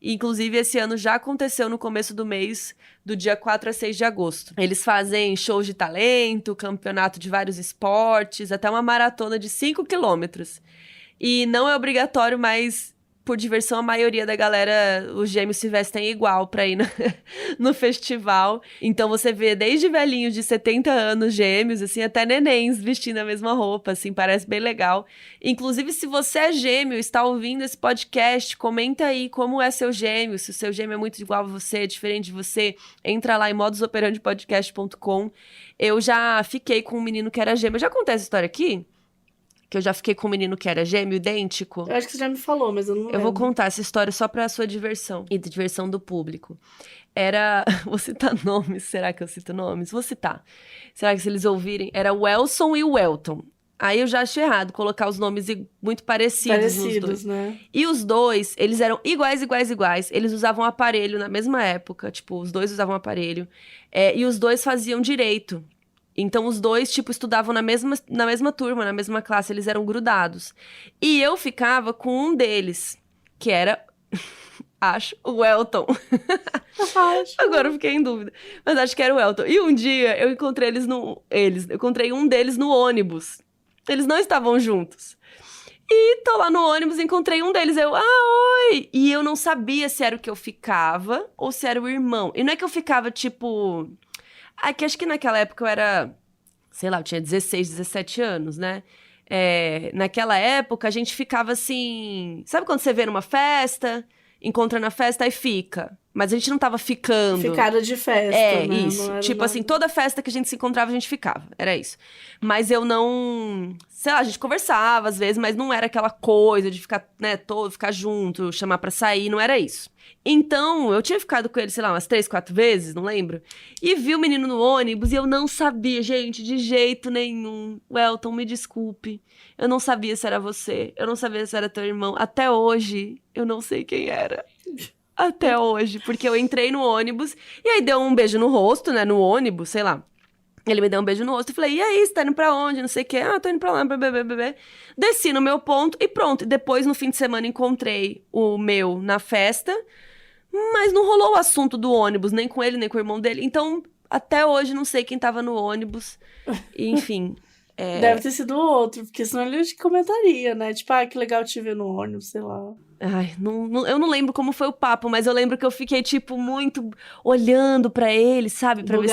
E, inclusive, esse ano já aconteceu no começo do mês, do dia 4 a 6 de agosto. Eles fazem shows de talento, campeonato de vários esportes, até uma maratona de 5 quilômetros. E não é obrigatório mais por diversão, a maioria da galera, os gêmeos se vestem igual pra ir no festival. Então você vê desde velhinhos de 70 anos gêmeos, assim, até nenéns vestindo a mesma roupa, assim, parece bem legal. Inclusive, se você é gêmeo, está ouvindo esse podcast, comenta aí como é seu gêmeo, se o seu gêmeo é muito igual a você, diferente de você, entra lá em modusoperandipodcast.com. Eu já fiquei com um menino que era gêmeo. Eu já contei essa história aqui? Que eu já fiquei com um menino que era gêmeo, idêntico. Eu acho que você já me falou, mas eu não lembro. Eu vou contar essa história só pra sua diversão e de diversão do público. Vou citar nomes, será que eu cito nomes? Vou citar. Será que se eles ouvirem? Era o Elson e o Elton. Aí eu já achei errado colocar os nomes muito parecidos nos dois. Né? E os dois, eles eram iguais. Eles usavam aparelho na mesma época. Tipo, os dois usavam aparelho. E os dois faziam direito. Então, os dois, tipo, estudavam na mesma turma, na mesma classe. Eles eram grudados. E eu ficava com um deles, que era, acho, o Elton. Agora eu fiquei em dúvida. Mas acho que era o Elton. E um dia, eu encontrei eu encontrei um deles no ônibus. Eles não estavam juntos. E tô lá no ônibus, encontrei um deles. Oi! E eu não sabia se era o que eu ficava ou se era o irmão. E não é que eu ficava, tipo... que acho que naquela época eu era, sei lá, eu tinha 16, 17 anos, né? Naquela época a gente ficava assim... Sabe quando você vê numa festa, encontra na festa e fica? Mas a gente não tava ficando. Ficada de festa, né? Isso. Tipo assim, toda festa que a gente se encontrava, a gente ficava. Era isso. Mas eu não... Sei lá, a gente conversava às vezes, mas não era aquela coisa de ficar, né, ficar junto, chamar pra sair, não era isso. Então, eu tinha ficado com ele, sei lá, umas 3, 4 vezes, não lembro. E vi o menino no ônibus e eu não sabia, gente, de jeito nenhum. Welton, me desculpe. Eu não sabia se era você. Eu não sabia se era teu irmão. Até hoje, eu não sei quem era. Até hoje. Porque eu entrei no ônibus e aí deu um beijo no rosto, né, no ônibus, sei lá. Ele me deu um beijo no rosto e falei, e aí, você tá indo pra onde? Não sei o quê. Tô indo pra lá, bebê. Desci no meu ponto e pronto. E depois, no fim de semana, encontrei o meu na festa, mas não rolou o assunto do ônibus, nem com ele, nem com o irmão dele. Então, até hoje, não sei quem tava no ônibus. E, enfim... Deve ter sido outro, porque senão ele comentaria, né? Tipo, que legal te ver no ônibus, sei lá. Ai, eu não lembro como foi o papo, mas eu lembro que eu fiquei, tipo, muito olhando pra ele, sabe? Pra ver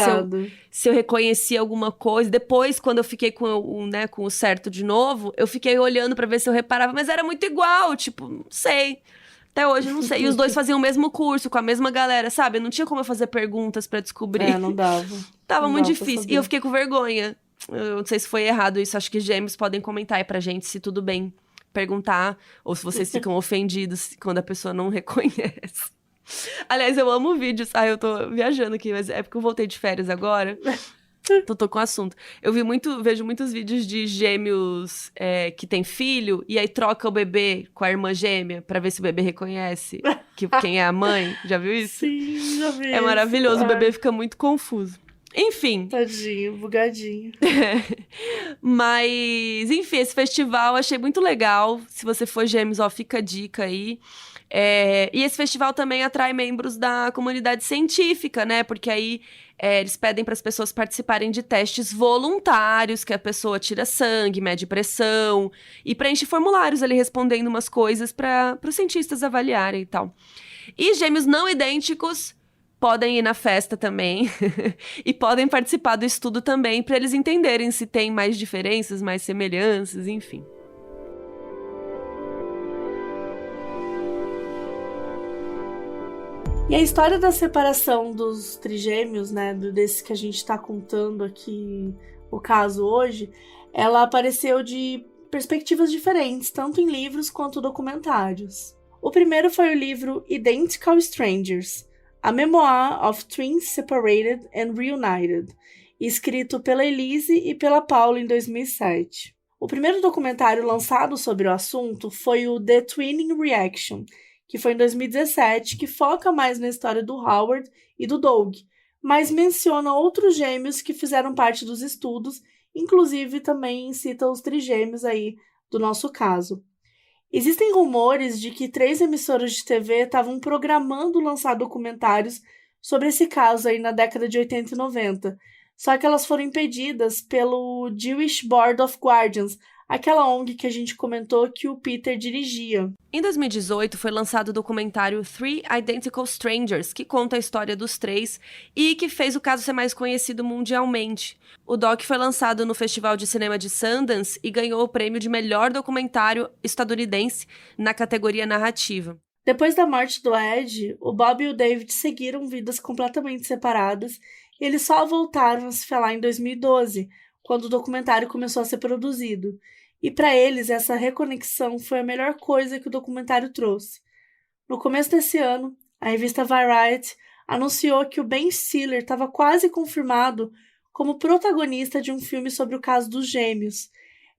se eu reconhecia alguma coisa. Depois, quando eu fiquei com o certo de novo, eu fiquei olhando pra ver se eu reparava, mas era muito igual, tipo, não sei. Até hoje, eu não sei. E os dois faziam o mesmo curso, com a mesma galera, sabe? Não tinha como eu fazer perguntas pra descobrir. Não dava. Tava muito difícil. E eu fiquei com vergonha. Eu não sei se foi errado isso, acho que gêmeos podem comentar aí pra gente se tudo bem perguntar, ou se vocês ficam ofendidos quando a pessoa não reconhece. Aliás, eu amo vídeos. Eu tô viajando aqui, mas é porque eu voltei de férias agora. Tô com o assunto. Vejo muitos vídeos de gêmeos que tem filho, e aí troca o bebê com a irmã gêmea pra ver se o bebê reconhece quem é a mãe. Já viu isso? Sim, já vi. É maravilhoso, o bebê fica muito confuso. Enfim. Tadinho, bugadinho. Mas, enfim, esse festival achei muito legal. Se você for gêmeos, fica a dica aí. E esse festival também atrai membros da comunidade científica, né? Porque aí eles pedem para as pessoas participarem de testes voluntários, que a pessoa tira sangue, mede pressão e preenche formulários ali respondendo umas coisas para os cientistas avaliarem e tal. E gêmeos não idênticos podem ir na festa também e podem participar do estudo também para eles entenderem se tem mais diferenças, mais semelhanças, enfim. E a história da separação dos trigêmeos, né, desses que a gente está contando aqui, o caso hoje, ela apareceu de perspectivas diferentes, tanto em livros quanto documentários. O primeiro foi o livro Identical Strangers, A Memoir of Twins Separated and Reunited, escrito pela Elise e pela Paula em 2007. O primeiro documentário lançado sobre o assunto foi o The Twinning Reaction, que foi em 2017, que foca mais na história do Howard e do Doug, mas menciona outros gêmeos que fizeram parte dos estudos, inclusive também cita os trigêmeos aí do nosso caso. Existem rumores de que 3 emissoras de TV estavam programando lançar documentários sobre esse caso aí na década de 80 e 90, só que elas foram impedidas pelo Jewish Board of Guardians, aquela ONG que a gente comentou que o Peter dirigia. Em 2018, foi lançado o documentário Three Identical Strangers, que conta a história dos três e que fez o caso ser mais conhecido mundialmente. O doc foi lançado no Festival de Cinema de Sundance e ganhou o prêmio de melhor documentário estadunidense na categoria narrativa. Depois da morte do Ed, o Bob e o David seguiram vidas completamente separadas e eles só voltaram a se falar em 2012, quando o documentário começou a ser produzido. E para eles, essa reconexão foi a melhor coisa que o documentário trouxe. No começo desse ano, a revista Variety anunciou que o Ben Stiller estava quase confirmado como protagonista de um filme sobre o caso dos gêmeos.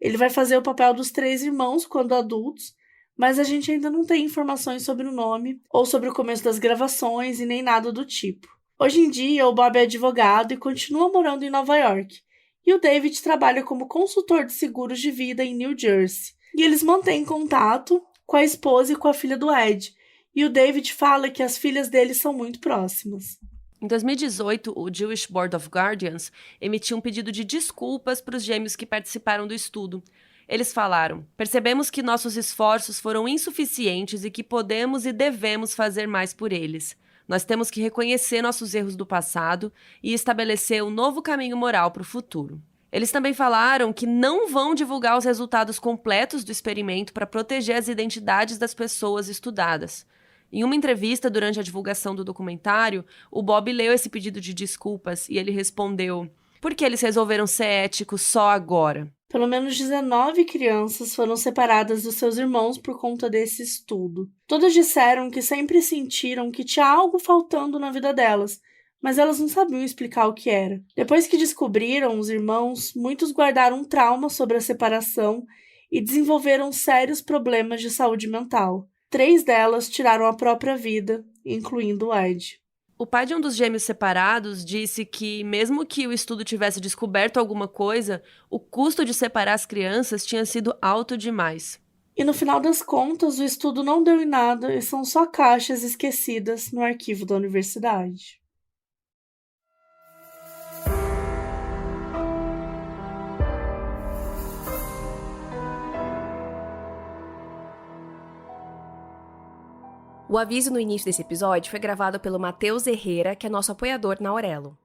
Ele vai fazer o papel dos 3 irmãos quando adultos, mas a gente ainda não tem informações sobre o nome ou sobre o começo das gravações e nem nada do tipo. Hoje em dia, o Bob é advogado e continua morando em Nova York, e o David trabalha como consultor de seguros de vida em New Jersey. E eles mantêm contato com a esposa e com a filha do Ed, e o David fala que as filhas dele são muito próximas. Em 2018, o Jewish Board of Guardians emitiu um pedido de desculpas para os gêmeos que participaram do estudo. Eles falaram: percebemos que nossos esforços foram insuficientes e que podemos e devemos fazer mais por eles. Nós temos que reconhecer nossos erros do passado e estabelecer um novo caminho moral para o futuro. Eles também falaram que não vão divulgar os resultados completos do experimento para proteger as identidades das pessoas estudadas. Em uma entrevista durante a divulgação do documentário, o Bob leu esse pedido de desculpas e ele respondeu: por que eles resolveram ser éticos só agora? Pelo menos 19 crianças foram separadas dos seus irmãos por conta desse estudo. Todas disseram que sempre sentiram que tinha algo faltando na vida delas, mas elas não sabiam explicar o que era. Depois que descobriram os irmãos, muitos guardaram um trauma sobre a separação e desenvolveram sérios problemas de saúde mental. 3 delas tiraram a própria vida, incluindo o Ed. O pai de um dos gêmeos separados disse que, mesmo que o estudo tivesse descoberto alguma coisa, o custo de separar as crianças tinha sido alto demais. E no final das contas, o estudo não deu em nada e são só caixas esquecidas no arquivo da universidade. O aviso no início desse episódio foi gravado pelo Matheus Herrera, que é nosso apoiador na Aurelo.